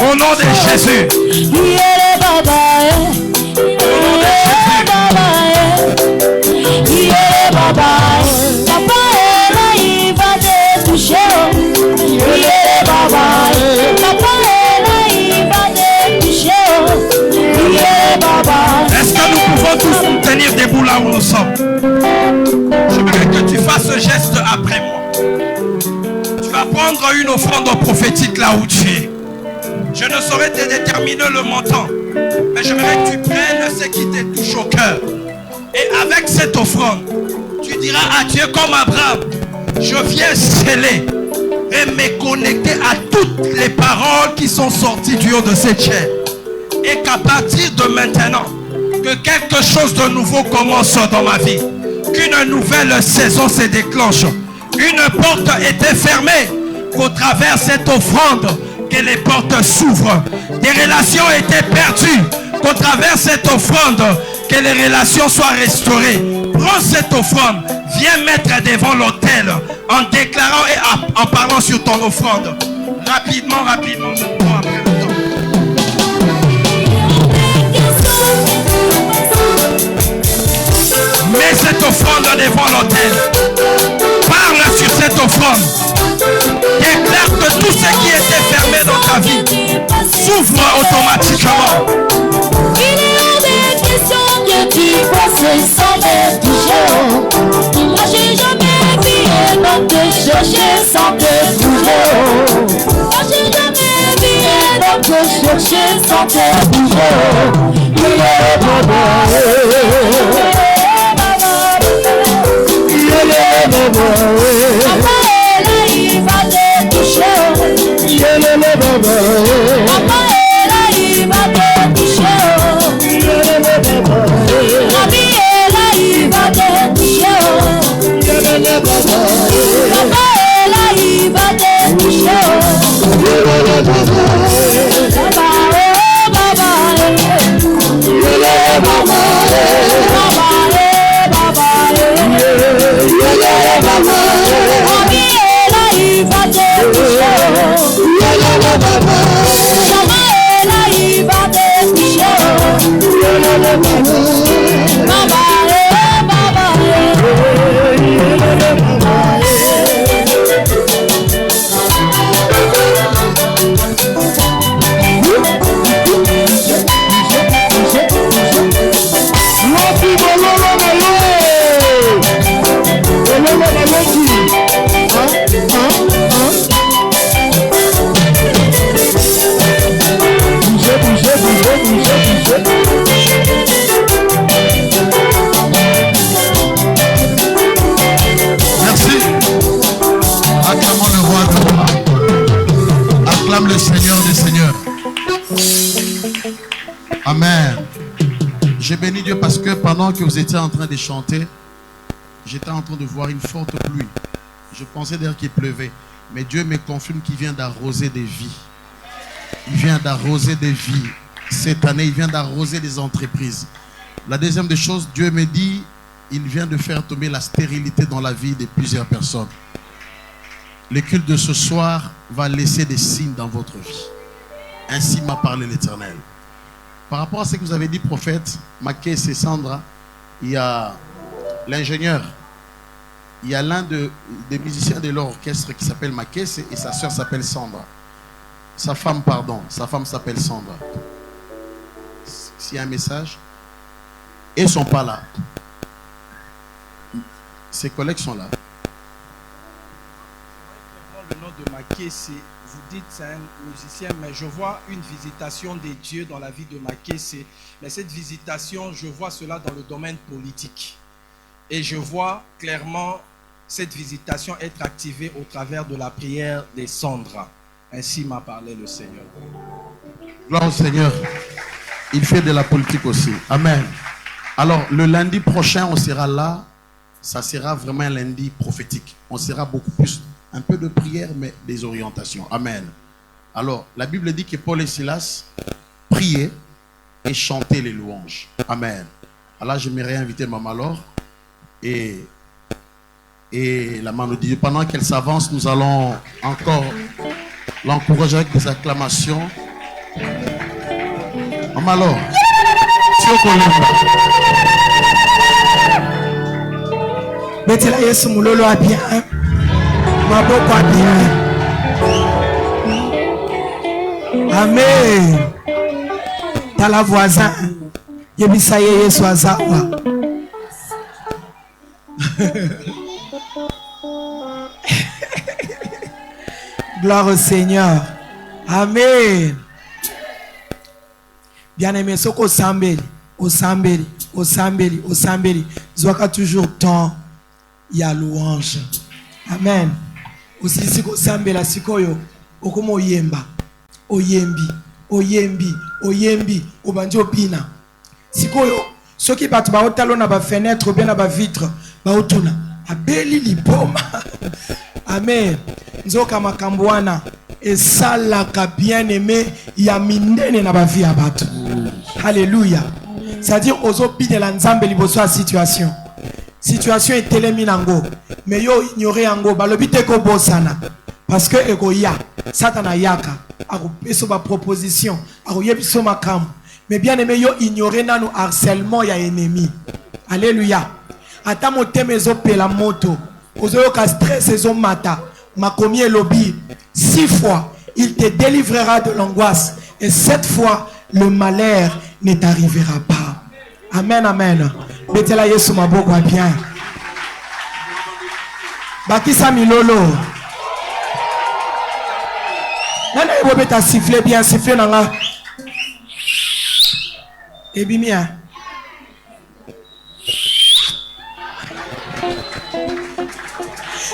Au nom de Jésus. Au nom de Est-ce que nous pouvons tous nous tenir debout là où nous sommes? J'aimerais que tu fasses ce geste après moi. Tu vas prendre une offrande prophétique là où tu es. Je ne saurais te déterminer le montant, mais j'aimerais que tu prennes ce qui te touche au cœur. Et avec cette offrande, tu diras à Dieu comme Abraham, je viens sceller et me connecter à toutes les paroles qui sont sorties du haut de cette chair. Et qu'à partir de maintenant, que quelque chose de nouveau commence dans ma vie. Qu'une nouvelle saison se déclenche. Une porte était fermée. Qu'au travers cette offrande, que les portes s'ouvrent. Des relations étaient perdues. Qu'au travers cette offrande, que les relations soient restaurées. Prends cette offrande. Viens mettre devant l'autel en déclarant et en parlant sur ton offrande. Rapidement, rapidement, maintenant, après le temps. Mets cette offrande devant l'autel. Parle sur cette offrande. Déclare que tout ce qui était fermé dans ta vie s'ouvre automatiquement. Il est hors des questions que tu passes sans me toucher. Moi j'ai jamais vu un homme te chercher sans te bouger. Moi j'ai jamais vu un homme te chercher sans te bouger. Il est baba. Papa est là, il va te toucher. Papa est là, il va te toucher. Rabbi est là, il va te toucher. Papa est là, il va te toucher. acclame le Seigneur des Seigneurs. Amen. J'ai béni Dieu parce que pendant que vous étiez en train de chanter, j'étais en train de voir une forte pluie. Je pensais d'ailleurs qu'il pleuvait. Mais Dieu me confirme qu'il vient d'arroser des vies. Il vient d'arroser des vies. Cette année, il vient d'arroser des entreprises. La deuxième des choses, Dieu me dit, il vient de faire tomber la stérilité dans la vie de plusieurs personnes. Le culte de ce soir va laisser des signes dans votre vie. Ainsi m'a parlé l'Éternel. Par rapport à ce que vous avez dit, prophète, Makesse et Sandra, il y a l'ingénieur. Il y a l'un des musiciens de leur orchestre qui s'appelle Makesse et sa soeur s'appelle Sandra. Sa femme s'appelle Sandra. S'il y a un message, et ils ne sont pas là. Ses collègues sont là. Le nom de Makesse, vous dites c'est un musicien, mais je vois une visitation des dieux dans la vie de Makesse. Mais cette visitation, je vois cela dans le domaine politique. Et je vois clairement cette visitation être activée au travers de la prière des Sandra. Ainsi m'a parlé le Seigneur. Gloire au Seigneur. Il fait de la politique aussi. Amen. Alors, le lundi prochain, on sera là. Ça sera vraiment un lundi prophétique. On sera beaucoup plus, un peu de prière, mais des orientations. Amen. Alors, la Bible dit que Paul et Silas priaient et chantaient les louanges. Amen. Alors, j'aimerais inviter Maman Laure et la main de Dieu. Pendant qu'elle s'avance, nous allons encore l'encourager avec des acclamations. Maman Laure, Betela Yesu mulolo a bien. Maboko a bien. Amen. T'as la voisin. Yebisaye Yesu azawa. Gloire au Seigneur. Amen. Bien-aimé, ce qu'au Sambeli, au Sambeli, au Sambeli, au Sambeli, Zwaka toujours temps, il y a louange. Amen. Aussi, si au Sambela, si koyo, okomo yemba, oyembi, oyembi, oyembi, obanjo pina. Si koyo, ceux qui battent ba talon na ba fenêtre, bien na ba vitre, ba otuna, abeli liboma. Amen. Nzoka makambwana. Et ça, la bien-aimé, il y a minene na ba vie à battre. Alléluia. C'est-à-dire, aux opi de l'ensemble, il y a situation. Situation est téléminango. Mais yo ignoré ango. Balobite ko bosana. Parce que ego ya. Satana yaka. Ako peso ba proposition. Ako yebiso makam. Mais bien-aimé, yo ignoré na nous harcèlement ya ennemi. Alléluia. Ata moteme zo pela moto. Ozo yo ka stress ezo mata. Makomi et lobby. 6 fois, il te délivrera de l'angoisse. Et 7 fois, le malheur ne t'arrivera pas. Amen, amen. Betela Yesu maboko a bien. Bakisa milolo. Nana ebo beta siffler bien, siffler nanga. Ebimia.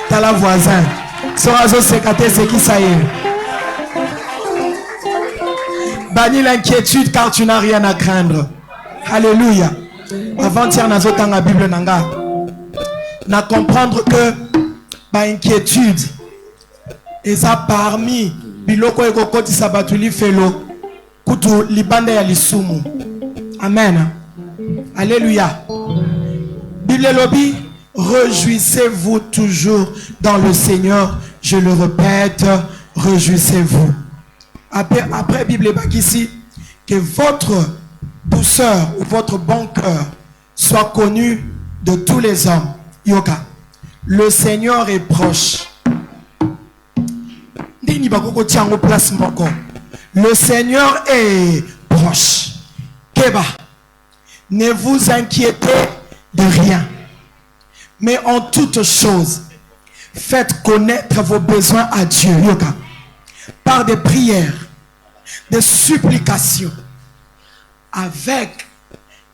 T'as la voisin. Sorazo sekate c'est qui ça y est. Bannis l'inquiétude car tu n'as rien à craindre. Alléluia. Avant-hier, nous avons la Bible nanga. Na comprendre que ba inquiétude et ça parmi biloko eko koti sabatuli felo kutu libanda ya lisumu. Amen. Alléluia. Bible lobby, réjouissez-vous toujours dans le Seigneur. Je le répète, réjouissez-vous. Après Bible ici, que votre douceur ou votre bon cœur soit connu de tous les hommes. Yoka. Le Seigneur est proche. Le Seigneur est proche. Keba. Ne vous inquiétez de rien. Mais en toutes choses, faites connaître vos besoins à Dieu. Yoka. Par des prières, des supplications, avec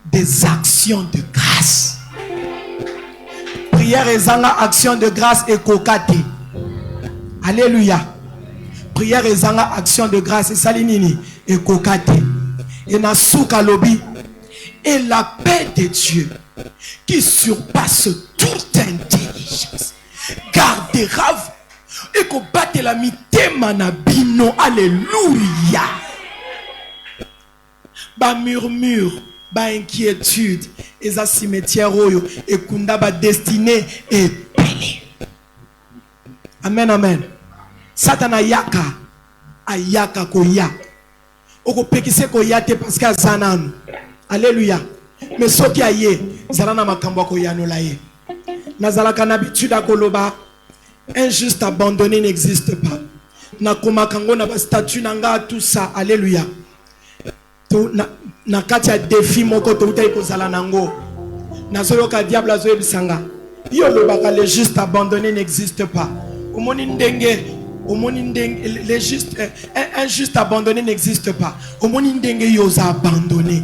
des actions de grâce. Prière et zanga action de grâce et kokate. Alléluia. prière ezanga action de grâce et salinini et kokate et na souka lobi et la paix de Dieu qui surpasse toute intelligence gardera et qu'on batte la mitema na bino. Alléluia. Ba murmure, ba inquiétude, et a cimetière oyo et kunda ba destinée et pele. Amen, amen. Satana yaka ayaka koya. Oko pekise koya te parce que zananu. Alléluia. Mais soki aye zalana makambo koya no laye. Nazalaka n'habitude à koloba. Un juste abandonné n'existe pas. Nakoma kango na ba statut nanga tout ça. Alléluia. Na katia défi moko to utai ko zala nango. Na solo ka diable azo ebisanga. Yo lobaka le juste abandonné n'existe pas. Omoni ndenge les juste un juste abandonné n'existe pas. Omoni ndenge yo za abandonné.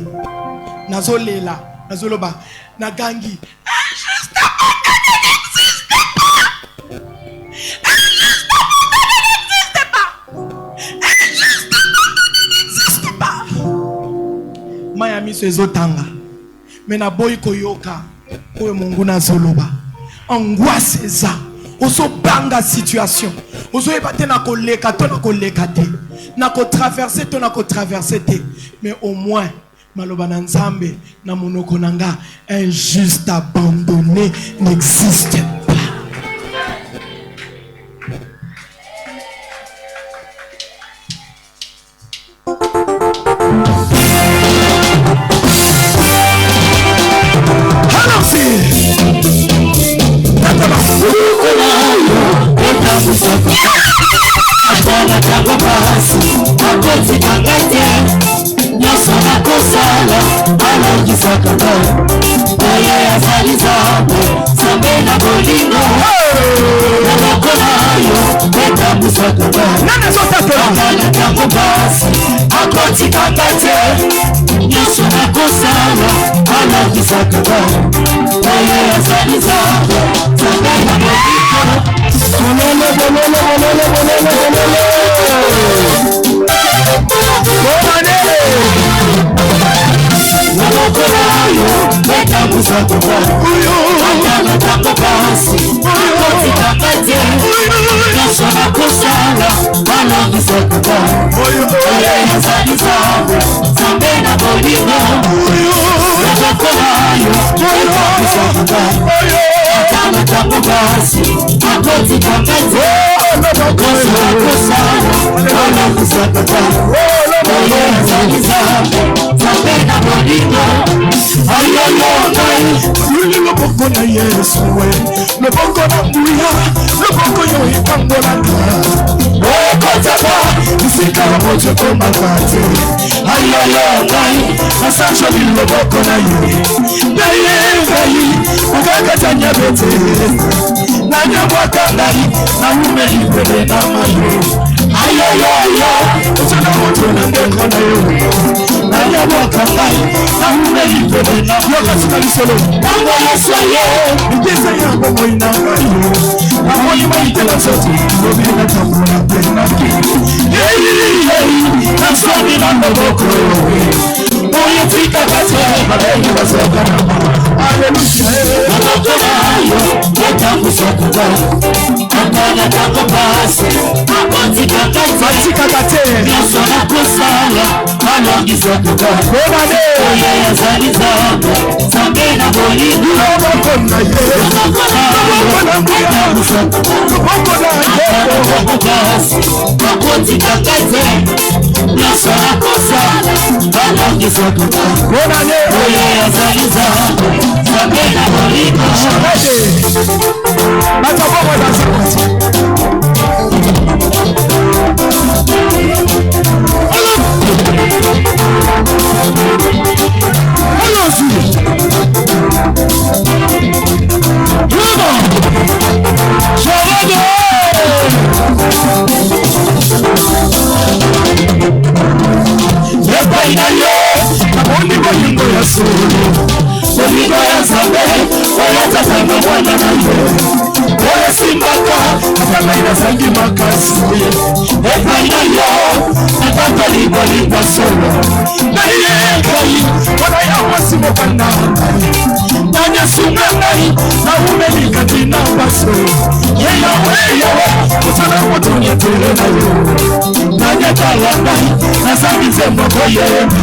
Nazo lela, nazo loba, na gangi. Un juste abandonné n'existe pas. Un juste abandonné n'existe pas. Un juste abandonné n'existe pas. Miami sezotanga. Mena boy koyoka. Oyo mungu na zoloba. Angoisse eza. Oso banga situation. Oso ebate na koleka to na koleka te. Na ko traverser to na ko traverser te. Mais au moins maloba na nzambe na monoko nanga un juste abandonné n'existe pas. Simba, ngai bolingo solo ngai ngai wana ya mwasi mokanda ngai nanyasunga ngai naumeli kati na baso yeyawe yawe kozala moto nyetele na yo nanyatala ngai nazangi nzembo koyemba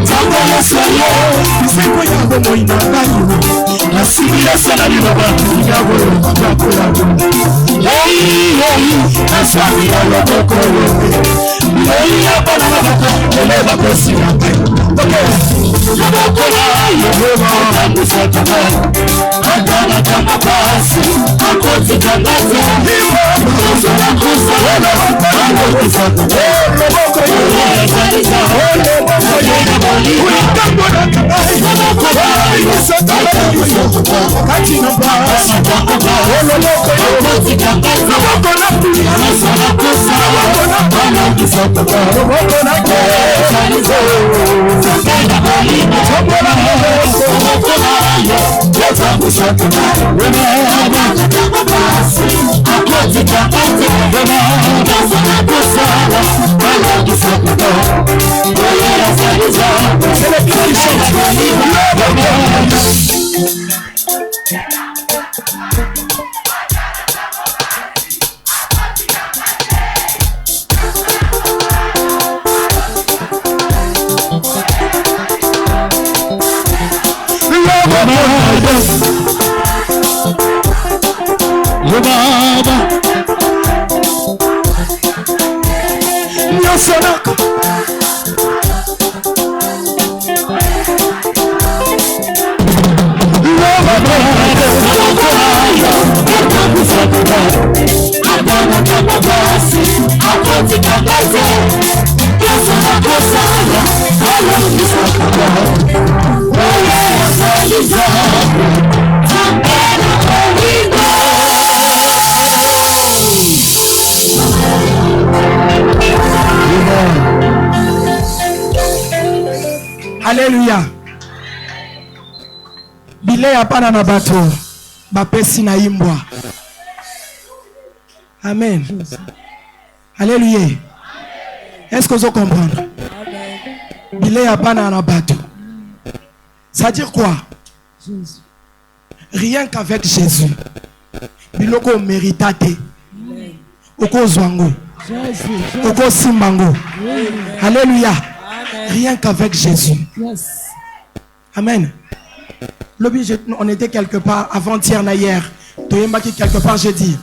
nzambo yesu ayo bisengo ya bomoi na ngai nasili yasala liloba yakoyeba bakolabo nasami ya loboko yote lei ya bana na bato ele bakosi na ngai loboko na yehova otambwisaka ngai atana kama basi akotikangaze kozala kozala alokisaka loboko yoezaliza oyena bolima loboko kati na basi loboko okotikangaze loboko na pia kozala kozala loboko na kezaliza oyena bolima loboko na yo yezambusaka wena basi akotikangaze wena kozala kozala alokisaka oyezaliza Alléluia. Bile apana na bato bapesi na imbwa. Amen. Alléluia. Est-ce que vous comprenez? Bile apana na bato. Ça veut dire quoi? Rien qu'avec Jésus. Biloko méritate. Oko zwango. Oko simbango. Alléluia. Rien qu'avec Jésus. Yes. Amen. On était quelque part avant-hier, hier. Toyembaki quelque part, j'ai dit.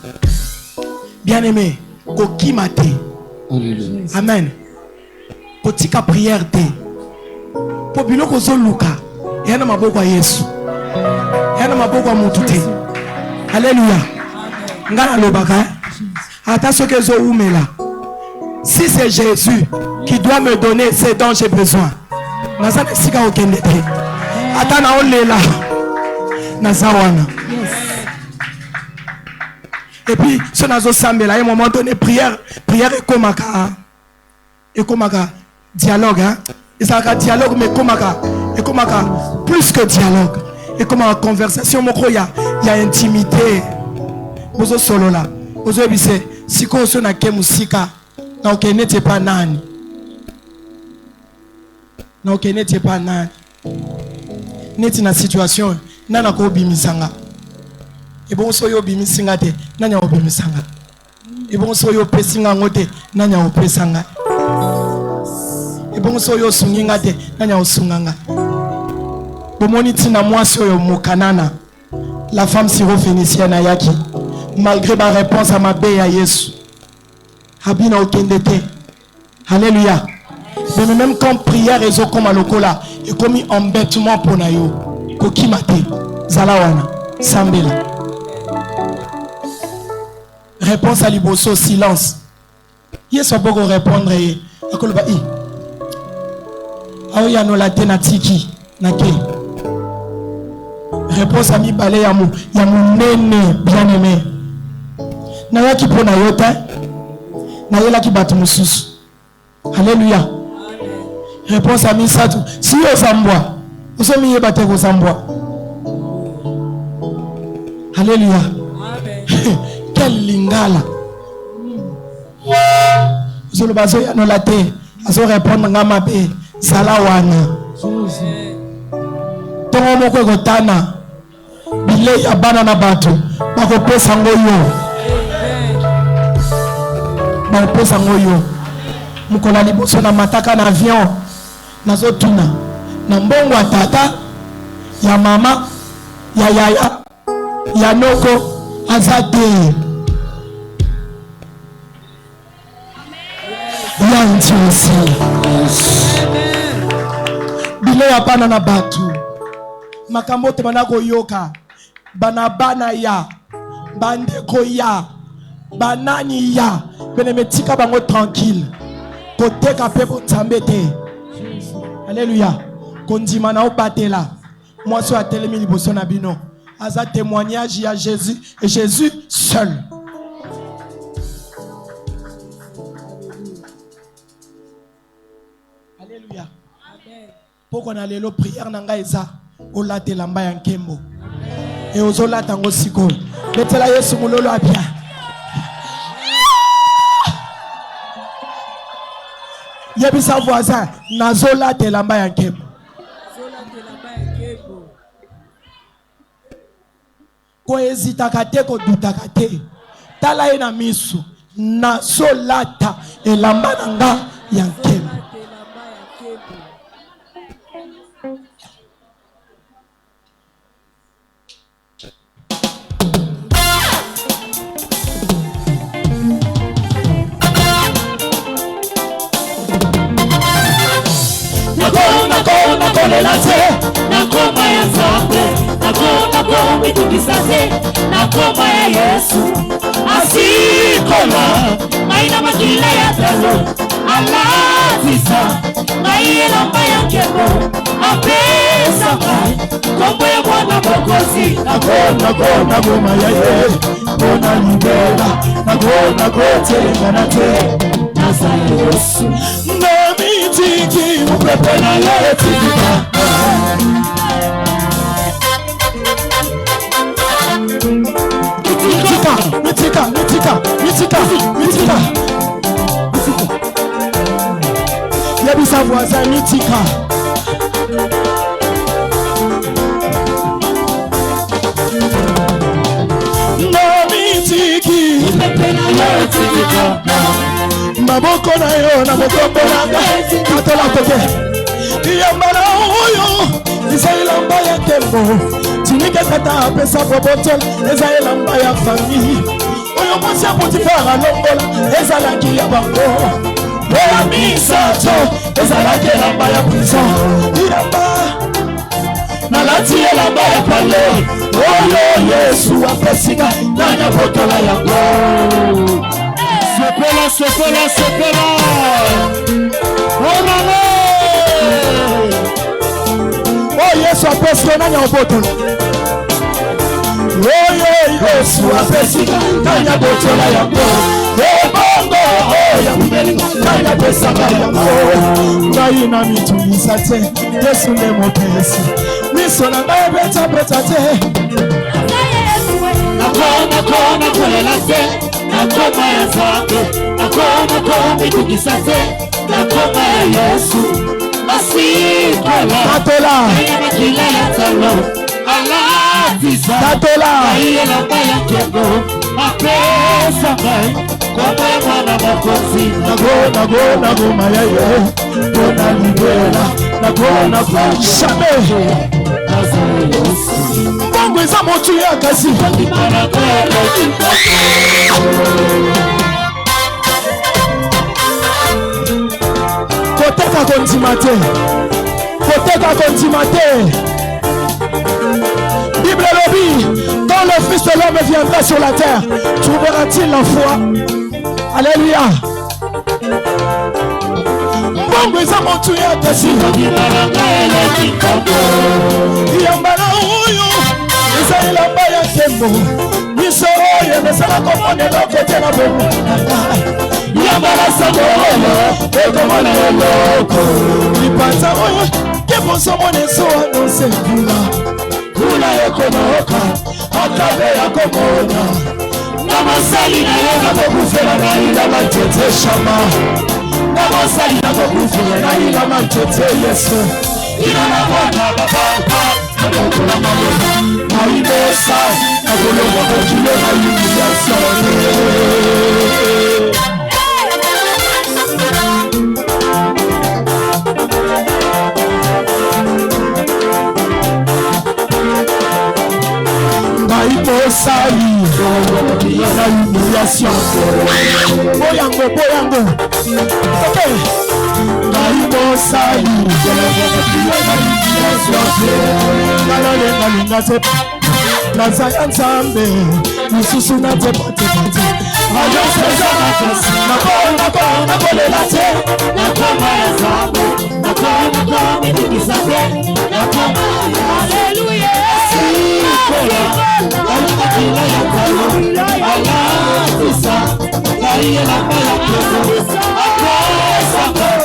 Bien-aimé, koki mate. Amen. Kotika prière te. Po biloko zo luka. Yana maboko ya Yesu. Yana maboko ya mutu te. Alléluia. Ngana lobaka. Ata soke zo umela. Si c'est Jésus qui doit me donner ce dont j'ai besoin, nazana sika okendete. Atana olela nazawana. Et puis ce nazo sambela à un moment donné prière et komaka dialogue hein. Et ça ka dialogue mais komaka plus que dialogue. Et comme en conversation moko ya intimité. Bozo solo là. Bozo bise siko so na ke musika. Na okenete pa nani. Na okenete pa nani. Neti na situation nana ko bimisanga. E bon so yo bimisinga te nanya obimisanga. E bon so yo pesinga ngote nanya opesanga. E bon so yo sunginga te nanya osunganga. Bomoni tina mwasi yo mokanana. La femme syro-phénicienne ayaki malgré ma réponse à ma bé à Yesu. Habina okendete. Alléluia. Mais même quand prière et comme à lokola et comme embêtement pour nayo kokimate zalawana sambela. Réponse à liboso silence. Yesu boko répondre akoloba i. Aoya no la tenatiki nake. Réponse à mi balé ya mu nene bien-aimé. Na yaki pona yota. Na yela ki batu mususu. Alléluia. Réponse à Misatu. Si vous zambwa, vous sommes mis à terre zambwa. Alléluia. Quel lingala. Vous le basez à nos latés. azo répondre nga mabe sala wana tongo moko kotana bilei ya bana na bato bakopesa ngo yo bakopesa ngo yo mukola liboso na mataka na avion nazotuna na mbongo ya tata ya mama ya yaya ya noko aza te ya ntiose bile ya bana na batu makambo te bana koyoka bana ya bandeko ya banani ya bene metika bango tranquille koteka pe bonzambe te alléluia kondima na obatela mwasi a telemi liboso na bino aza témoignage ya Jésus et Jésus seul. Alléluia. Amen. Pourquoi na lelo prière na nga eza olate lamba ya nkembo et ozolata ngo siko betela Yesu mulolo apia yebisa voisin nazolate lamba ya nkembo ko hésitaka te kodutaka te tala ye na miso nazolata elamba na nga ya nkembo. nakolela te nakoma ya nzambe nakoma mitukisa te nakoma ya Yesu asikola maina makila ya telo alatisa ngai elamba ya nkembo apesa ngai kombo ya mwana mokozi nakona goma ya ye bona libela nakona kotelengana te nasa Yesu namitiki mupepe na ye tika mitika yebisa voisin mitika namitiki maboko na yo na mokombo nanga katola toke yambala oyo eza elamba ya nkembo tinike tata apesa bobotol eza elamba ya famille oyo mwasi ya Potifara alongola ezalaki ya bango oya misato ezalaki elamba ya prison yamba nalati elamba ya pale oyo Yesu apesinga nanya botola yango sepela oh mama oh Yesu apesinga nanya botola oyo Yesu apesinga nanya botola yango bongo oya mbelinga nanya pesanga yango ngai na mitulisa te Yesu ne mopesi miso na ngai beta te nakona kolela te nakoma ya nzambe nakoma mitukisa te nakoma ya Yesu asikola Tatola makila ya talo alatisa Tatola elamba ya nkembo apesa ngai kombo ya mwana mokozi nakona goma ya ye bona libela nakona jamais mbongo eza motu ya kasi koteka kondima te Bible lobi quand le fils de l'homme viendra sur la terre trouverà-t-il la foi? Alléluia. Mbongo eza motu ya kasi yambala oyo eza elamba ya nkembo miso oyo ezala komona eloko te na bongo yambala sango oyo ekomona eloko lipanza oyo kebosomona ezoanonse kula ekonoka akabe yakomona na masali na ye nakokufela na ila batete shama mosali na kokufuna na ilama ntete yesu ina na mwana baba nakokola mabona naimosa nakolonga kokile na humiliation naimosali na humiliation boyango naimosali nalolengalinga te nazaya nzambe lisusu natepatepate ayoseza makasi nakolela te nakoma ya nzambe nakomibikisa te nakoma aleluya alakila ya talo alatisa kaiyelaka ya kezo akosaka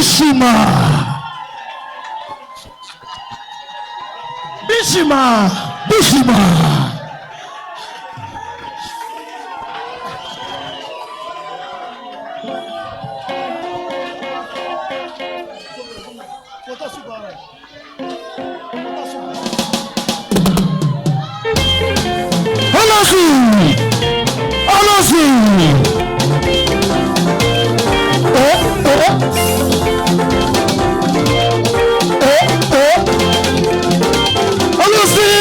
Bishima. Bishima. Bishima. Allons-y. Allons-y. Allons-y.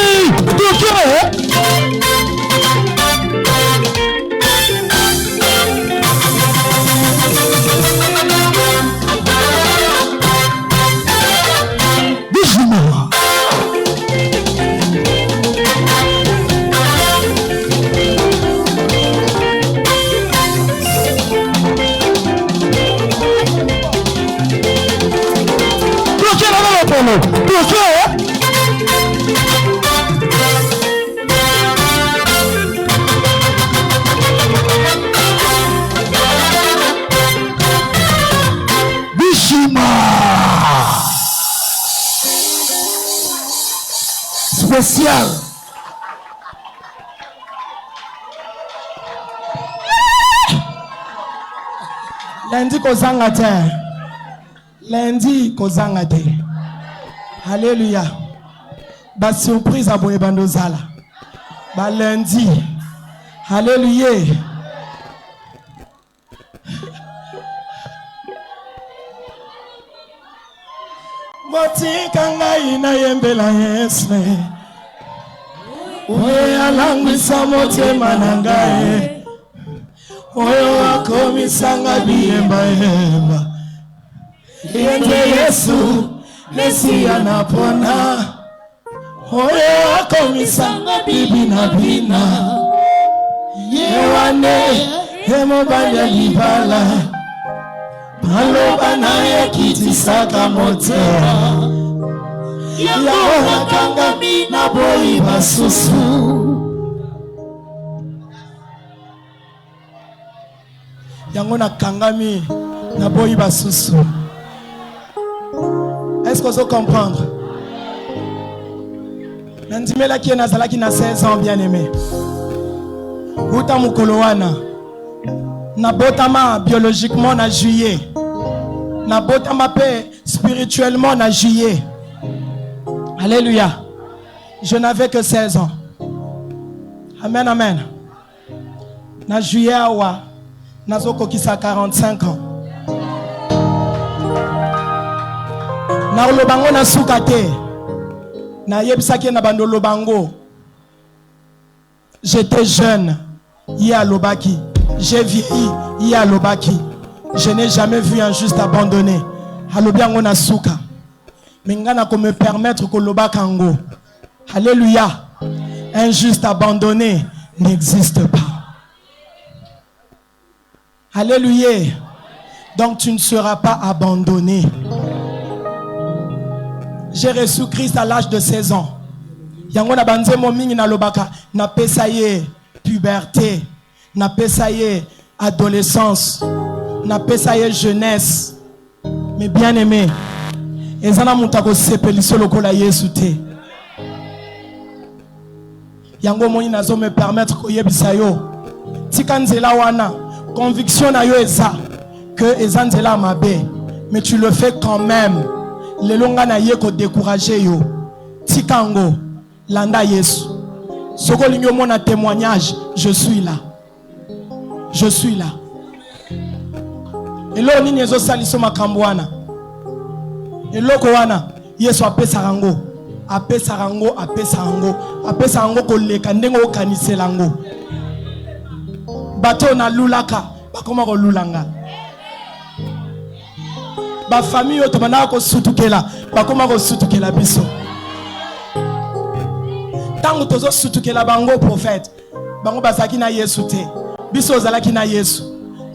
Spécial. Lundi kozanga te. Lundi kozanga te. Alléluia. Ba surprise à boye bandozala. Ba lundi. Alléluia. Botika ngai na yembela Yesu. Oyo alangwisa motema na ngai. Oyo akomisanga biyemba. Yende Yesu Mesia napona. Oyo akomisanga bibi na bina. Yewane emobanya libala. Maloba na yekitisaka motema. Yango nakangami na boyi basusu. Yango nakangami na boyi basusu. Est-ce que vous comprenez? Nandimela qui est nazala qui na 16 ans bien aimé. Uta mukolowana. Na botama biologiquement na juillet. Na botama paix spirituellement na juillet. Alléluia. Je n'avais que 16 ans. Amen, amen. Na juillet awa. Nazoko kisa 45 ans. Na lobango na sukate. Na yebisaki na bando lobango. J'étais jeune. Hier lobaki. J'ai vieilli. Hier lobaki. Je n'ai jamais vu un juste abandonné. Alobiango na suka. Mingana ko me permettre ko lobakango. Alléluia. Un juste abandonné n'existe pas. Alléluia. Donc tu ne seras pas abandonné. J'ai reçu Christ à l'âge de 16 ans. Yango na banze mo mingi na lobaka na pesaye puberté, na pesaye adolescence, na pesaye jeunesse. Mais bien aimé, ezana mutako sepeliso lokola Yesu te. Yango moni nazo me permettre ko yebisa yo. Tika nzela wana, conviction na yo eza que ezanzela mabe, mais tu le fais quand même. Les longa na yeko décourager yo. Tikango landa Yesu. Soko lingo mona témoignage, je suis là. Je suis là. Et là nini ezo saliso makambo wana. Et loko wana Yesu apesa rango. Apesa rango, apesa rango. Apesa rango koleka ndengo okanisela ngo. Bato na lulaka, bakoma ko lulanga. Ba famille otomana ko sutukela bakoma ko sutukela biso tango tozo sutukela bango prophète bango bazaki na Yesu te biso zalaki na Yesu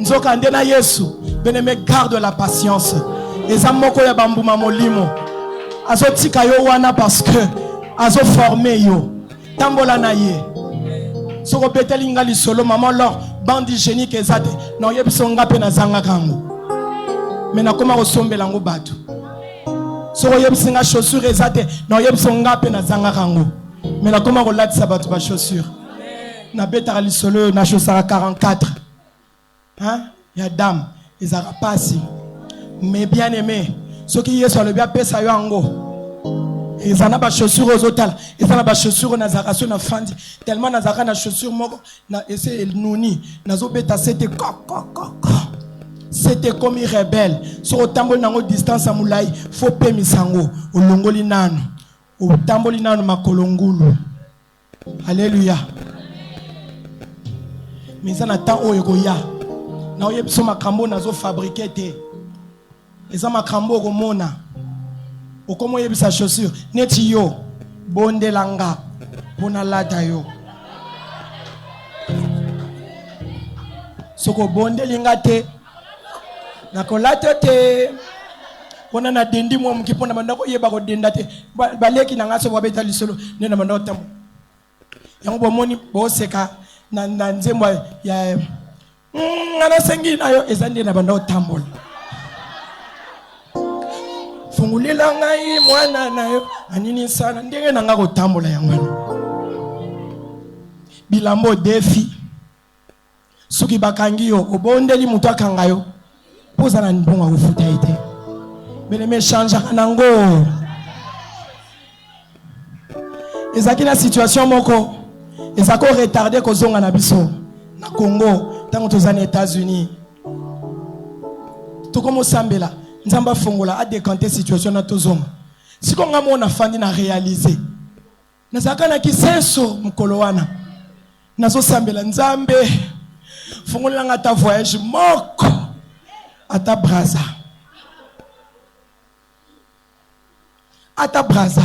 nzoka nde na Yesu bien-aimé garde la patience eza moko ya bambuma molimo azo tika yo wana parce que azo former yo tambola na ye soko beteli ngali solo maman lor bandi génique ezate non yebiso ngape na zanga kango. mais nakoma kosombela ngo bato. Soko yebsinga chaussure ezate, na yebsonga pe na zanga rango. Mais nakoma kolatisa bato ba chaussure. Na betaka lisolo na chaussure 44. Hein? Ya dame, ezaka pasi. Mais bien aimé, ceux qui yeso le bien pesa yo ango. Ezana ba chaussure aux hôtels, ezana ba chaussure na zakaso na fandi. Tellement na zaka na chaussure moko na ese nuni, nazo beta c'était c'était comme rebelle. Sur o tamboli nango distance amulai, faut pe misango, o longoli nano. O tamboli nano makolongulu. Alléluia. Mais ça n'a tant oyo ya. Na oye biso makambo nazo fabriquer te. Eza makambo komona. Okomo yebisa chaussure neti yo bondelanga pona lata yo. Soko bondelinga te. Nakolata te. Pona na dendi mo mkipona mandako yeba ko denda te. Baleki na ngaso wabeta lisolo nena mandako tambo. Yango bomoni boseka na nzembo ya ngana sengi na yo ezandi na bandao tambola. Fungulela ngai mwana na yo anini sana ndenge na ngako tambola ya mwana. Bilambo defi. Suki bakangi yo obondeli mutu akanga yo. Poza na mbonga kufuta ite. Bele me change kanango. Ezaki na situation moko. Ezako retardé kozonga na biso na Congo tango tozana États-Unis. Tokomo sambela nzamba fongola a décanter situation na tozonga. Siko ngamo na fandi na réaliser. Nazaka na kisenso mkolo wana. Nazo sambela nzambe fongola nga ta voyage moko ata Braza. Ata Braza.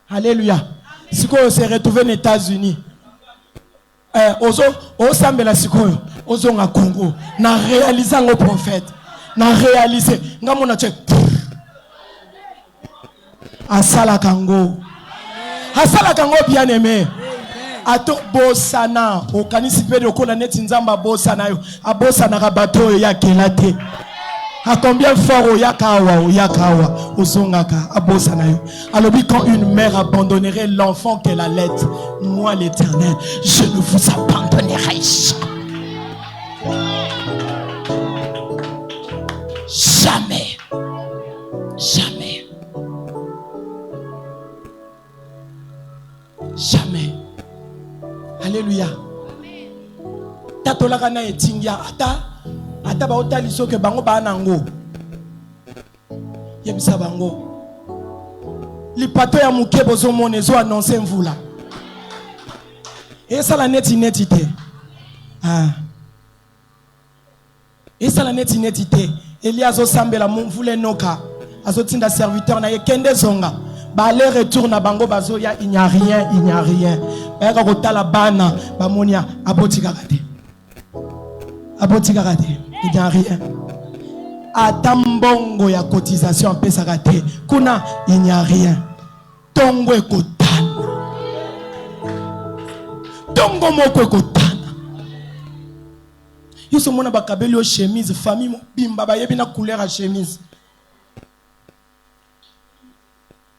Alléluia. Sikoyo se retrouvé aux États-Unis. Ozo sambela sikoyo ozo nga Congo na réaliser ngo prophète na réaliser ngamona che asala kango bien aimé ato bosana okanisi pe de kona neti nzamba bosana yo abosana ka bato ya kelate. À combien fort Oyakawa, Ozongaka, Abosanayo. Alors, quand une mère abandonnerait l'enfant qu'elle allait, moi l'Éternel, je ne vous abandonnerai jamais. Jamais. Jamais. Alléluia. Tatolaka na etingia ata ba otali soke bango ba nango yebisa bango lipato ya muke bozo mone zo annoncer mvula esa la neti te esa la neti te Elia zo sambela mvula noka azotinda serviteur na ye kende zonga ba aller retour na bango bazo ya il n'y a rien ba ka kotala bana ba monia abotika kate il n'y a rien. Atambongo ya cotisation en pesagate. Kuna il n'y a rien. Tongo ekotana. Tongo moko ekotana. Yoso mona bakabeli o chemise famille mo bimba ba yebi na couleur à chemise.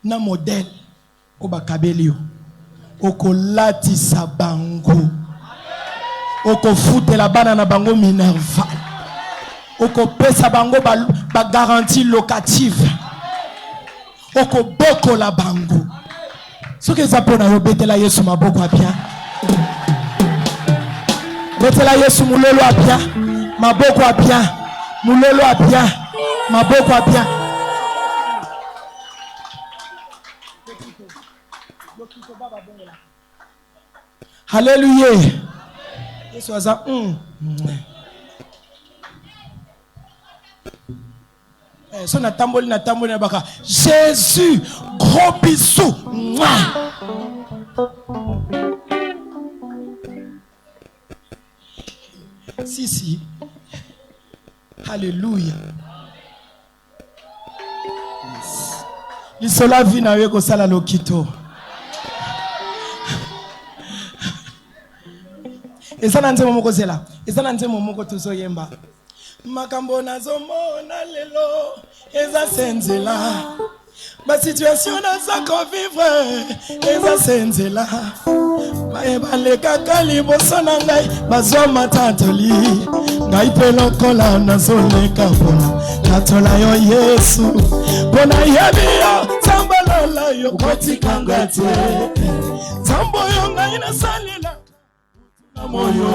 Na modèle o bakabeli o. Okolati sabango. Oko foute la bana na bango minerval. Oko pesa bango ba garantie locative. Oko boko la bango. Ce que ça peut na yo betela Yesu maboko apia. Betela Yesu mulolo apia. Maboko apia. Mulolo apia. Maboko apia. Alléluia. So na tamboli na baka Jésus, gros bisous. Si. Alléluia. Lisola vina weko sala lokito. Ezana nzemo moko zela. Ezana nzemo moko tozo yemba. makambo nazomona lelo eza senzela ma situation naza vivre eza senzela balekaka liboso na ngai bazwa matatoli ngai mpe lokola nazoleka mpona tatola yo Yesu mpona yebi yo tambalola yo kotikanga te tambo yo ngai nasalela na moyo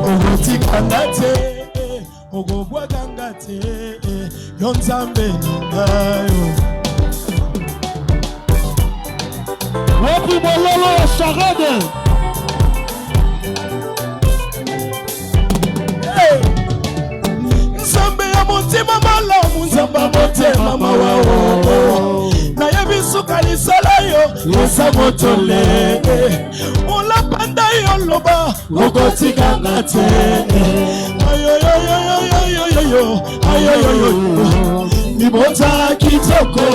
okotikanga te okobwakanga te yo nzambe na ngayo wapi bololo ya charade nzambe ya motima malamu nzambe motema mawao nayebi suka lisala yo eza motole olapanda yo loba okotikanga te ayoyoyoyoyoyoyo ayoyoyo libota kitoko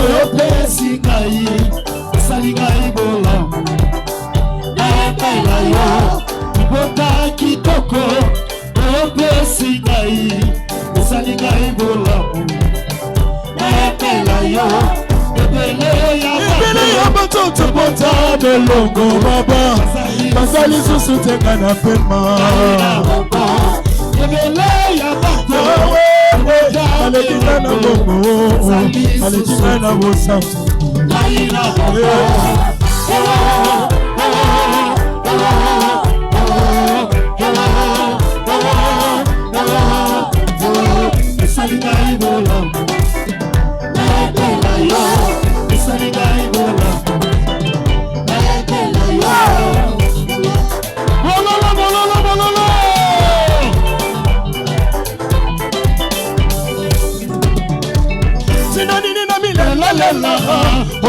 oyo pesi ngai esali ngai bolamu nayembela yo libota kitoko oyo pesi ngai esali ngai bolamu nayembela yo ebele ya batoto bota belongo baba bazali susu tenga na pema ebele ya bato alekisa na bongo alekisa na bosantu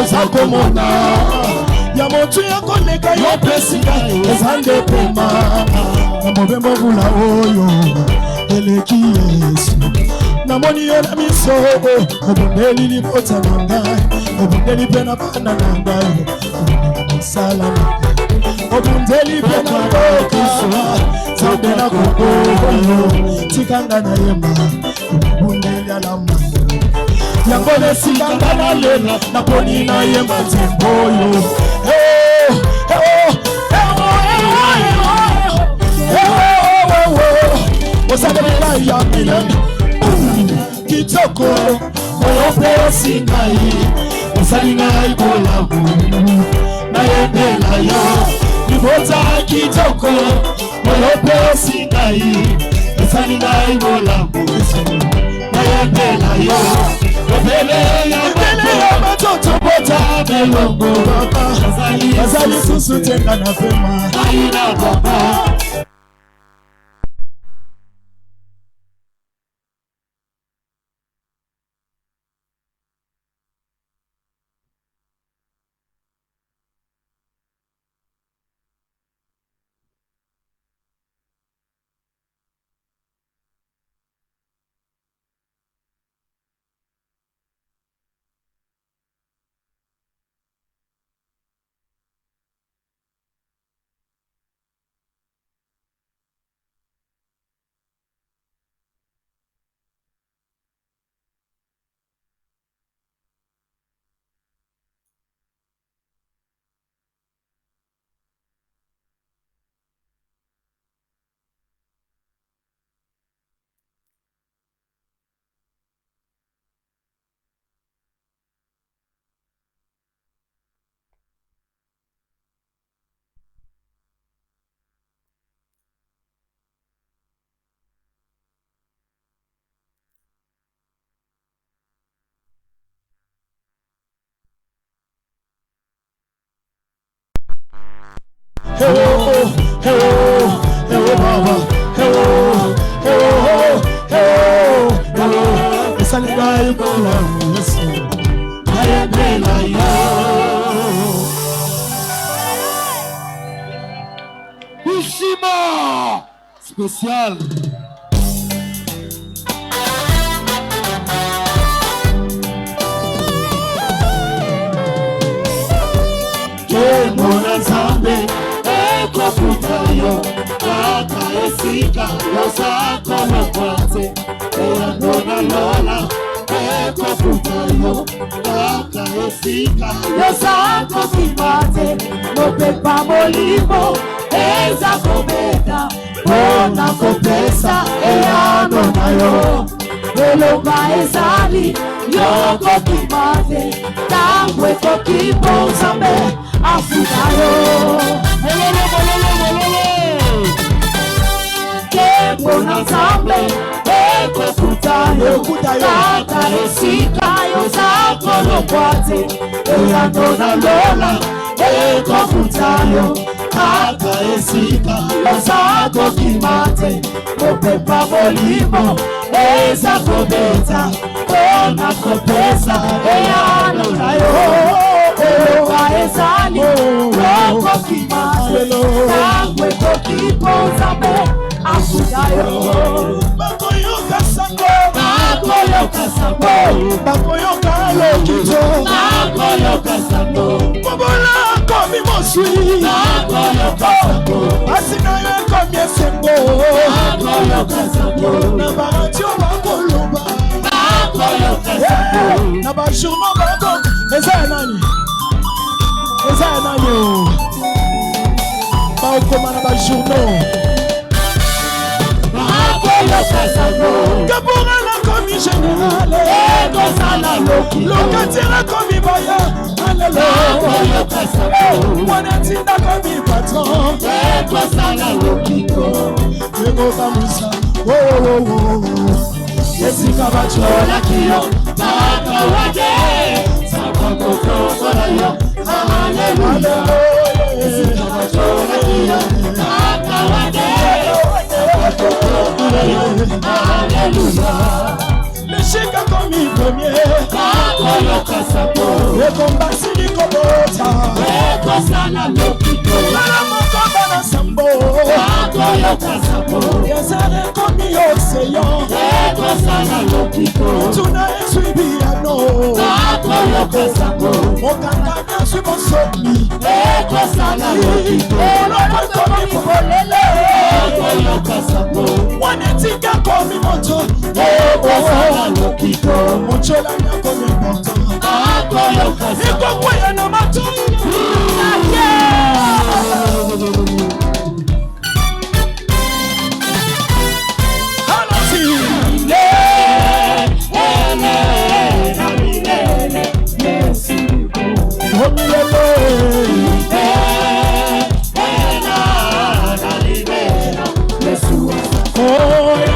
oza komona ya motu ya koleka yo pesika eza nde pema na mobembo vula oyo eleki Yesu namoni yo na miso obundeli libota na ngai obundeli mpe na bana na ngai obundeli mosala na ngai obundeli mpe na boka zambe na kokoyo tikanga na yemba obundeli alama yango nesikanga na lela naponi na yemba nzembo oyo osalela ya milele kitoko oyo mpe osi ngai osali ngai bolamu nayembela yo libota kitoko oyo mpe osi ngai osali ngai bolamu nayembela yo ebele ya batoto bota belongo baba bazali susu tenga na pema aina baba spécial. Ke mona zambe eko putayo aka esika yosako lokwate eyandona lola ekofutayo kaka esika yosako kimate mopepa molimo ezako beta bona kopesa eyandona yo eloba ezali yoko kimate tangwe kokipo zambe afutayo Bona zambe eko kutayo kaka esika yosako lokwate eyandona lola eko kutayo kaka esika yosako kimate mopepa molimo ezako beta bona kopesa eyandona yo eloba ezali yoko kimate tangwe kokipo zambe Afudayo Bakoyoka sango Bakoyoka sango Bakoyoka lokito Bakoyoka sango Bobola komi mosui Bakoyoka sango Asinayo komi esengo Bakoyoka sango Nabaratio bakoloba Bakoyoka sango Nabashurma bako Eza nani Baokoma nabashurno Kabura la commis générale Locataire commis baya Alléluia Monetina commis patron Yego kamusa Yesika bachola kiyo Baka wage Sabako kokola yo Alléluia Yesika bachola kiyo Baka wage Alléluia. Le chèque a commis premier. Le combat s'il kobota. La moko bana sambo. Yazare commis océan. Tuna esuibi ano. Mokanga nasu monsomi. Wanetika komi moto Mochola nya komi moto Iko kwaya na mato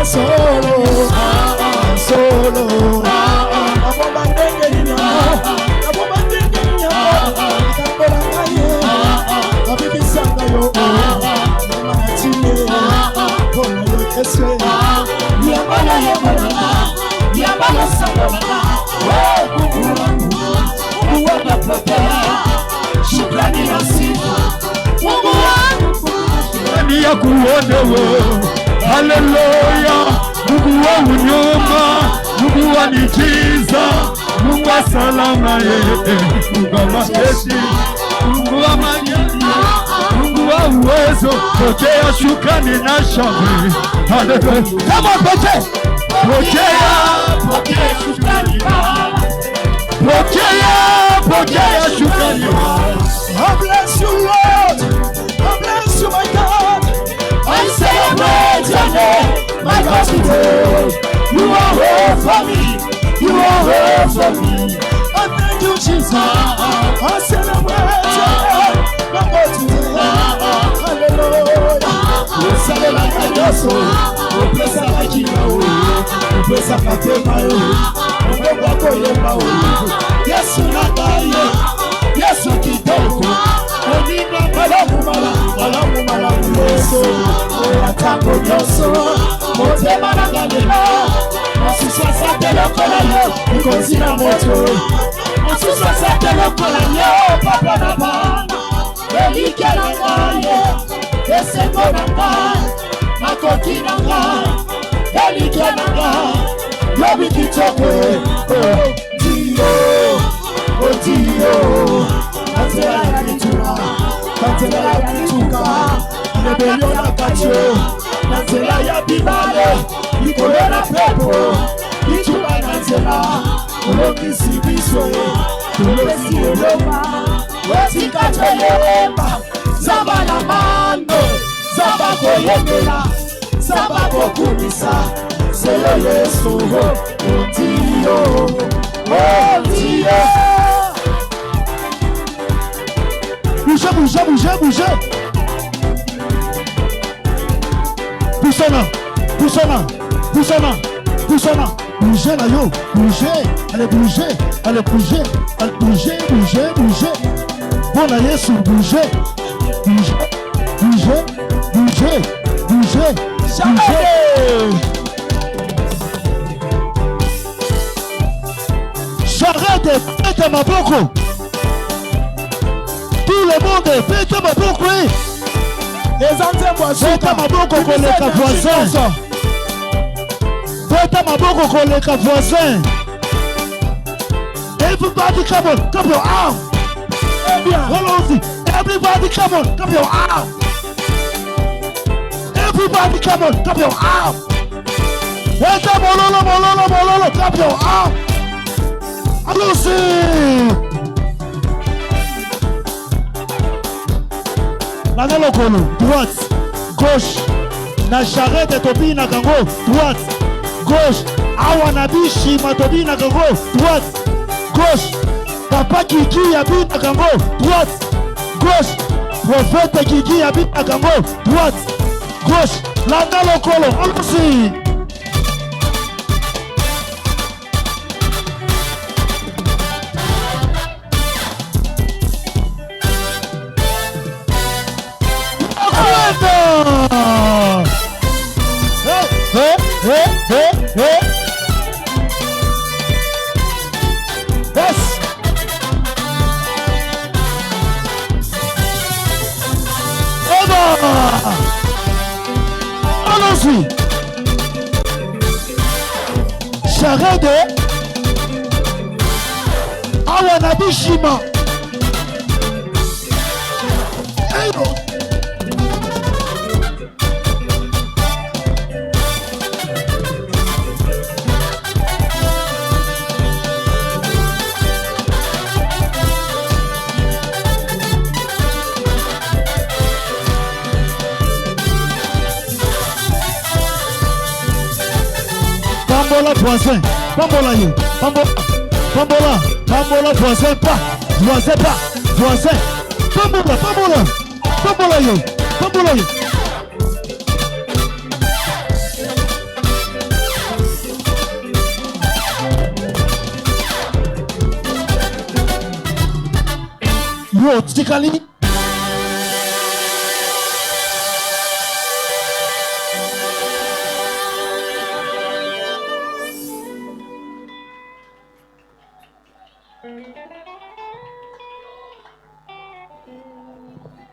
Solo, Haleluya, Mungu wa unyuma, Mungu wa nijiza, Mungu wa salama yeye, Mungu wa majeshi, Mungu wa majani, Mungu wa uwezo, pokea shukrani na shangwe. Haleluya. Kama pokea shukrani. Pokea shukrani. I bless you Lord. I bless you my God. I celebrate your name, my God today. You are here for me. You are here for me. I thank you, Jesus. I celebrate your name, my God today. Hallelujah. We celebrate your soul. We bless our King. We bless our Father. We bless our Lord. Yes, you are God. Yes, you kitoko. Mala mweso, atango nyoso, mote managalila. Masusa sate lokola yo, ikozina moto. Masusa sate lokola yo, papa na bana. Elike na ngaye, esengo na ngaye, makoti na ngaye, elike na ngaye, yobi kitoko. Dio, oh Dio, atela ya kitura. Katela ya nituka, nebelio na kacho, na nzela ya bibale likolo na pepo licuba na nzela olokisi biso tolesi eloma otika toyeba zamba na mando zamba koyemela zamba kokumisa selo yesu otiyo otiyo. Bougez, bougez, bougez, bougez. Poussez là, poussez là, poussez là, poussez là. Bougez là, yo, bougez. Allez, bougez, allez, bougez. Allez, bougez, bougez, bougez. Bon, là, Yesu, bougez. Bougez, bougez, bougez, bougez, bougez. J'arrête, faites ma boko. Tout le monde, faites ma boko. Faites ma boko koleka voisin. Faites ma boko koleka voisin. Everybody come on, come your arm. Everybody come on, come your arm. Everybody come on, come your arm. Faites mololo, mololo, mololo, come your arm. Allons-y. Nagalo kono, droite, gauche. Na charrette tobi na kango, droite, gauche. Awa na bishi matobi na kango, droite, gauche. Papa Kiki yabi na kango, droite, gauche. Prophète Kiki yabi na kango, droite, gauche. Nagalo kono, allons-y. Allons-y. Charade Awanabishima. Pambola voisin, pambola yo, pambola voisin pas, voisin, pambola yo, Yo, tikali.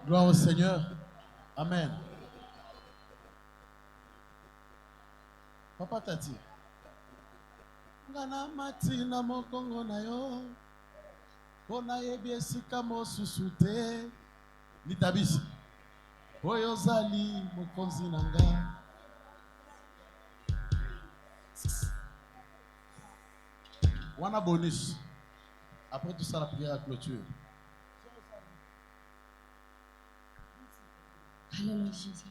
Gloire au Seigneur. Amen. Papa Tati. Ngana mati na mokongo na yo. Bona yebi esika mosusu te. Nitabisi. Oyo zali mokonzi na nga. Wana bonus. Après tout ça, la prière à clôture. Alléluia Jésus.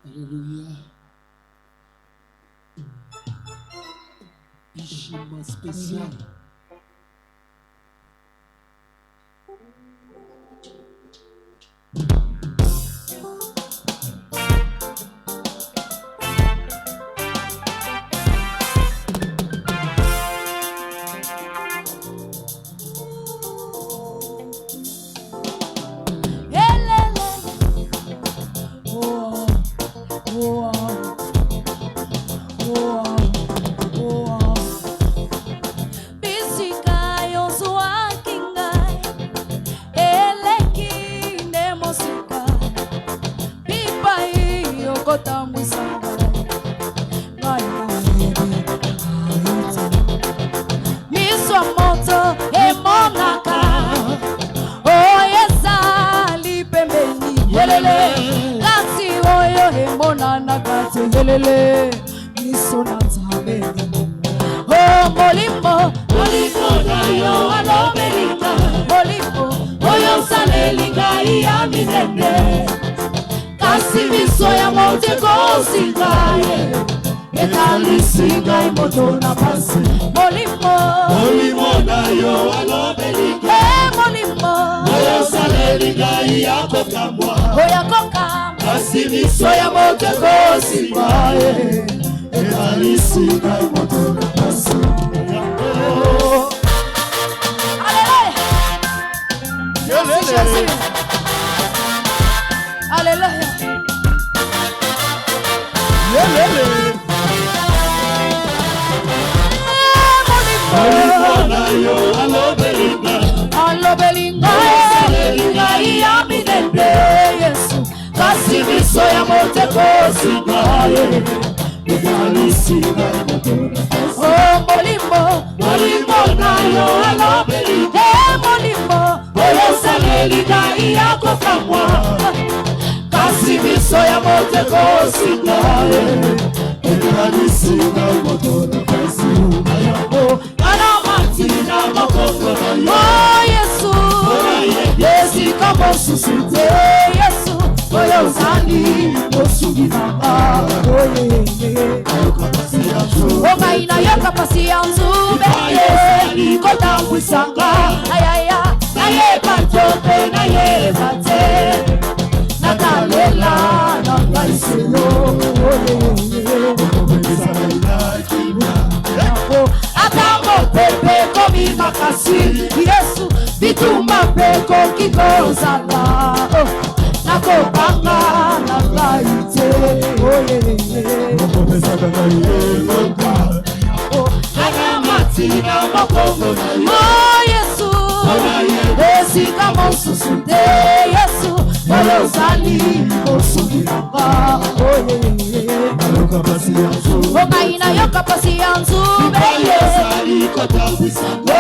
Alléluia. Bichima spécial. Bis kotambwisa miso moto emonaka oyo ezali pembeni yelele kasi oyo emonanaka te yelele miso na Nzambe o molimo na yo alobelinga molimo oyo osanelinga ya minene kasi miso ya moteko osinga etalisinga moto na pasi molimo na yo alobelinga molimo oyo osanelinga ya kokamwa kasi miso ya moteko osinga etalisinga moto na pasi. Merci Jésus. Alléluia. Alobelinga ya minende Yesu kasi miso ya moteko singaye etalisinga oh molimo na yo alobelinga molimo oyo osanelinga ya kokamwa kasi miso ya moteko singaye etalisinga moto na pasi kana matina mokongo na yo oh Yesu esika mosusu te Yesu oyo ozali mosugi nanga okai na yo kapasi ya nzube kotambwisanga ayaya nayeba nzobe nayeba te natalela nangaiselo ata mopepe komi makasi Yesu bituma mpe koki kozala nakobanga nakaite akamatina mokongo na yo Yesu esika mosusu te Yesu oyo ozali mosuki nanga okai na yo kapasi ya nzube ozali kotambwisanga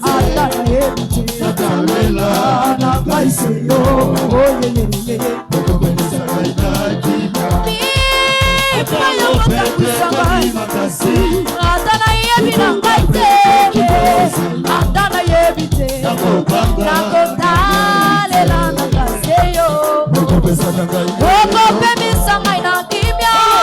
ata nayebi te natalela nakaiseyo payo kotambwisanga ata nayebi na ngai te ata nayebi te nakotalela nakaseyo okopemisa ngai na kimia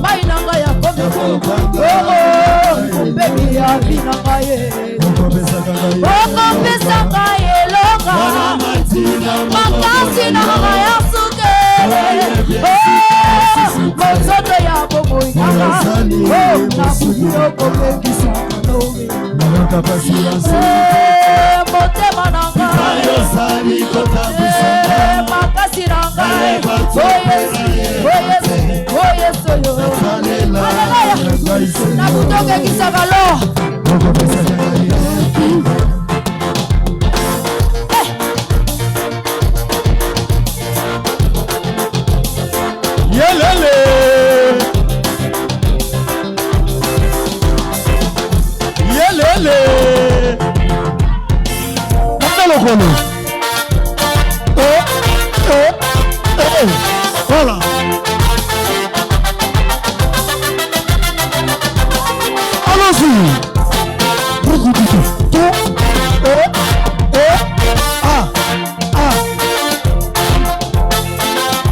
mainanga ya komeko baby ya binanga ye okopesanga elonga makasi nanga ya suke mozoto ya bomoi nanga nakuli okopekisa motema nanga makasi nanga oyesoyo aleluya nakutokekisaka lo lokolo. Voilà. Allons-y.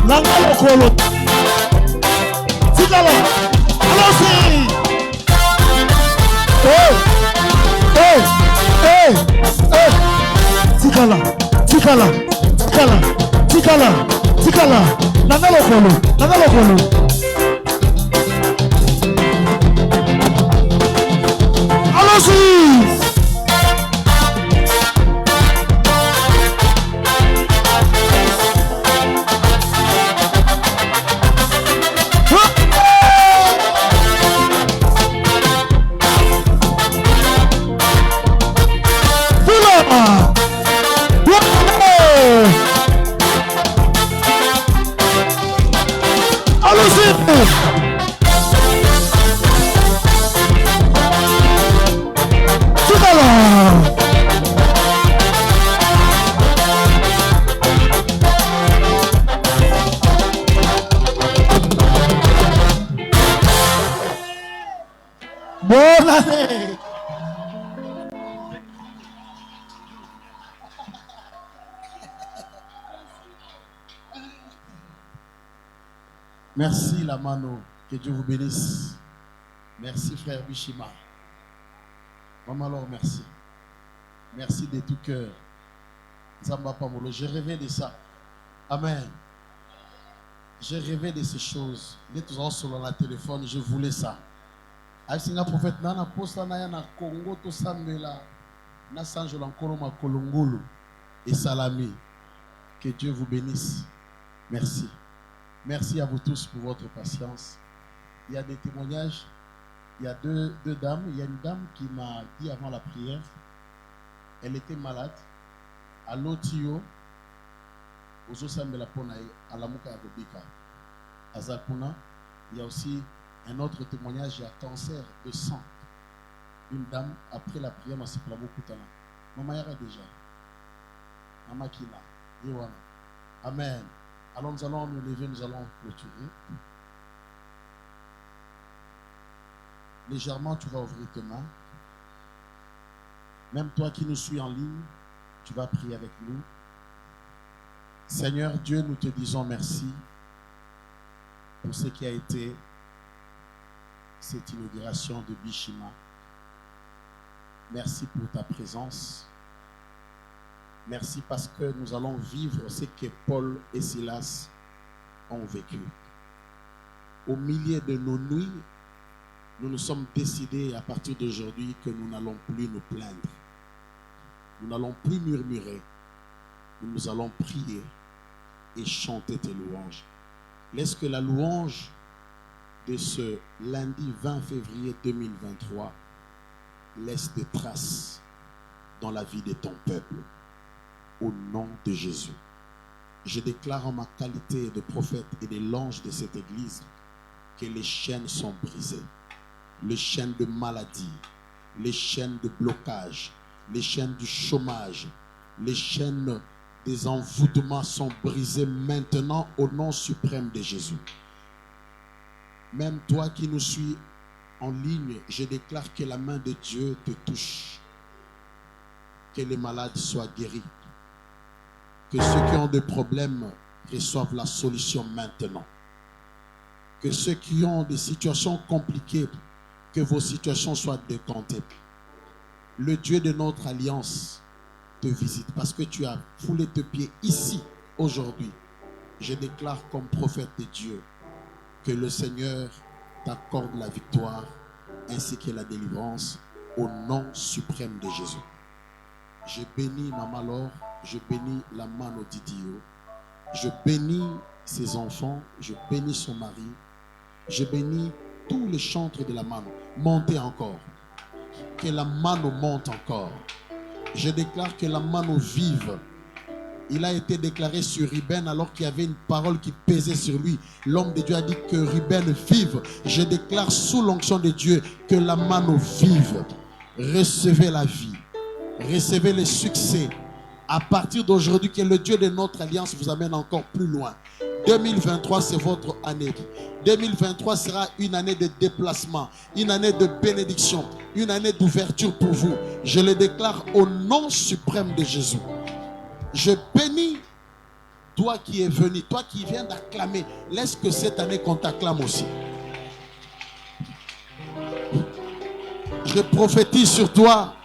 Nanga lokolo. Tikala. Allons-y. Tikala. Tikala. Tikala. Tikala. Tikala. Nanga lokolo. Nanga lokolo. Allons-y. Bonne année. Merci la mano, que Dieu vous bénisse. Merci frère Bishima. Maman alors merci. Merci de tout cœur. Zamba Pamolo, j'ai rêvé de ça. Amen. J'ai rêvé de ces choses. Les tous sur le téléphone, je voulais ça. Aïsinga prophète nana posta na ya na Congo to sambela na sanjola nkolo makolongolo et salami. Que Dieu vous bénisse. Merci. Merci à vous tous pour votre patience. Il y a des témoignages. Il y a deux dames. Il y a une dame qui m'a dit avant la prière, elle était malade. À l'Otio, aux Osambela Ponaï, à la Mouka Robika, à Zakuna. Il y a aussi un autre témoignage, il y a cancer de sang. Une dame, après la prière, m'a sifflé beaucoup de temps. Maman Yara déjà. Maman Kina. Yewana. Amen. Alors nous allons nous lever, nous allons clôturer. Légèrement, tu vas ouvrir tes mains. Même toi qui nous suis en ligne, tu vas prier avec nous. Seigneur Dieu, nous te disons merci pour ce qui a été cette inauguration de Bishima. Merci pour ta présence. Merci parce que nous allons vivre ce que Paul et Silas ont vécu. Au milieu de nos nuits, nous nous sommes décidés à partir d'aujourd'hui que nous n'allons plus nous plaindre. Nous n'allons plus murmurer. Nous allons prier et chanter tes louanges. Laisse que la louange de ce lundi 20 février 2023 laisse des traces dans la vie de ton peuple. Au nom de Jésus. Je déclare en ma qualité de prophète et de l'ange de cette église que les chaînes sont brisées. Les chaînes de maladie, les chaînes de blocage, les chaînes du chômage, les chaînes des envoûtements sont brisées maintenant au nom suprême de Jésus. Même toi qui nous suis en ligne, je déclare que la main de Dieu te touche. Que les malades soient guéris. Que ceux qui ont des problèmes reçoivent la solution maintenant. Que ceux qui ont des situations compliquées, que vos situations soient décomptées. Le Dieu de notre alliance te visite parce que tu as foulé tes pieds ici aujourd'hui. Je déclare comme prophète de Dieu que le Seigneur t'accorde la victoire ainsi que la délivrance au nom suprême de Jésus. Je bénis Maman Laure, je bénis la Mano Didio, je bénis ses enfants, je bénis son mari, je bénis tous les chantres de la Mano. Montez encore. Que la Mano monte encore. Je déclare que la Mano vive. Il a été déclaré sur Ruben alors qu'il y avait une parole qui pesait sur lui. L'homme de Dieu a dit que Ruben vive. Je déclare sous l'onction de Dieu que la Mano vive. Recevez la vie. Recevez le succès. À partir d'aujourd'hui, que le Dieu de notre alliance vous amène encore plus loin. 2023, c'est votre année. 2023 sera une année de déplacement, une année de bénédiction, une année d'ouverture pour vous. Je le déclare au nom suprême de Jésus. Je bénis toi qui es venu, toi qui viens d'acclamer. Laisse que cette année qu'on t'acclame aussi. Je prophétise sur toi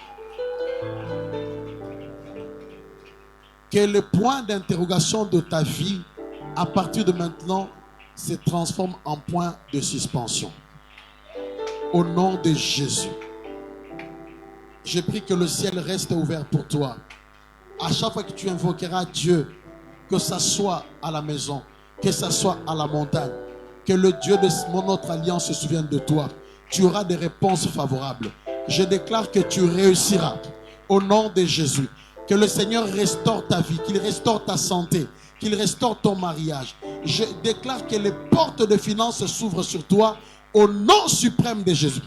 que le point d'interrogation de ta vie, à partir de maintenant, se transforme en point de suspension. Au nom de Jésus. Je prie que le ciel reste ouvert pour toi. À chaque fois que tu invoqueras Dieu, que ça soit à la maison, que ça soit à la montagne, que le Dieu de notre alliance se souvienne de toi. Tu auras des réponses favorables. Je déclare que tu réussiras. Au nom de Jésus. Que le Seigneur restaure ta vie, qu'il restaure ta santé, qu'il restaure ton mariage. Je déclare que les portes de finances s'ouvrent sur toi au nom suprême de Jésus.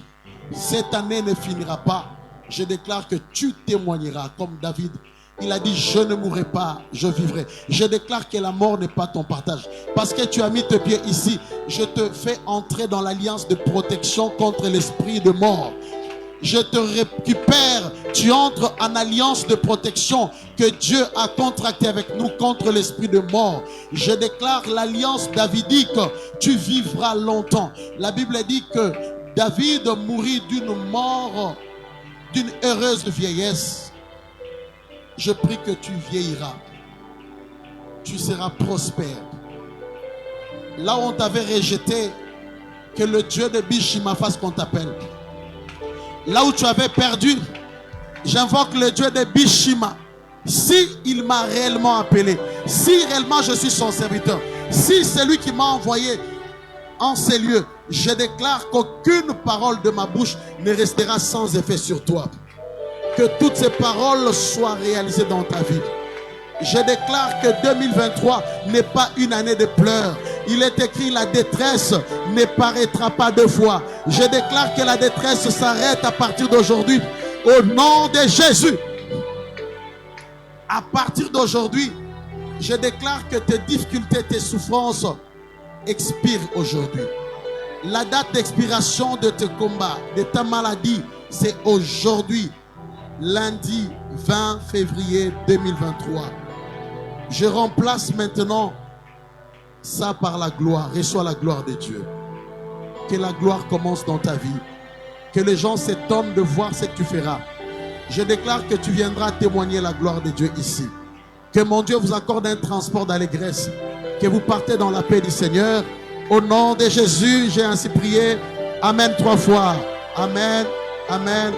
Cette année ne finira pas. Je déclare que tu témoigneras comme David. Il a dit, je ne mourrai pas, je vivrai. Je déclare que la mort n'est pas ton partage. Parce que tu as mis tes pieds ici, je te fais entrer dans l'alliance de protection contre l'esprit de mort. Je te récupère, tu entres en alliance de protection que Dieu a contractée avec nous contre l'esprit de mort. Je déclare l'alliance davidique, tu vivras longtemps. La Bible dit que David mourit d'une mort, d'une heureuse vieillesse. Je prie que tu vieilliras, tu seras prospère. Là où on t'avait rejeté, que le Dieu de Bishima fasse qu'on t'appelle. Là où tu avais perdu, j'invoque le Dieu de Bishima. Si il m'a réellement appelé, si réellement je suis son serviteur, si c'est lui qui m'a envoyé en ces lieux, je déclare qu'aucune parole de ma bouche ne restera sans effet sur toi. Que toutes ces paroles soient réalisées dans ta vie. Je déclare que 2023 n'est pas une année de pleurs. Il est écrit, la détresse ne paraîtra pas deux fois. Je déclare que la détresse s'arrête à partir d'aujourd'hui. Au nom de Jésus. À partir d'aujourd'hui, je déclare que tes difficultés, tes souffrances expirent aujourd'hui. La date d'expiration de tes combats, de ta maladie, c'est aujourd'hui, lundi 20 février 2023. Je remplace maintenant ça par la gloire. Reçois la gloire de Dieu. Que la gloire commence dans ta vie. Que les gens s'étonnent de voir ce que tu feras. Je déclare que tu viendras témoigner la gloire de Dieu ici. Que mon Dieu vous accorde un transport d'allégresse. Que vous partez dans la paix du Seigneur. Au nom de Jésus, j'ai ainsi prié. Amen 3 fois. Amen. Amen.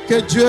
Que Dieu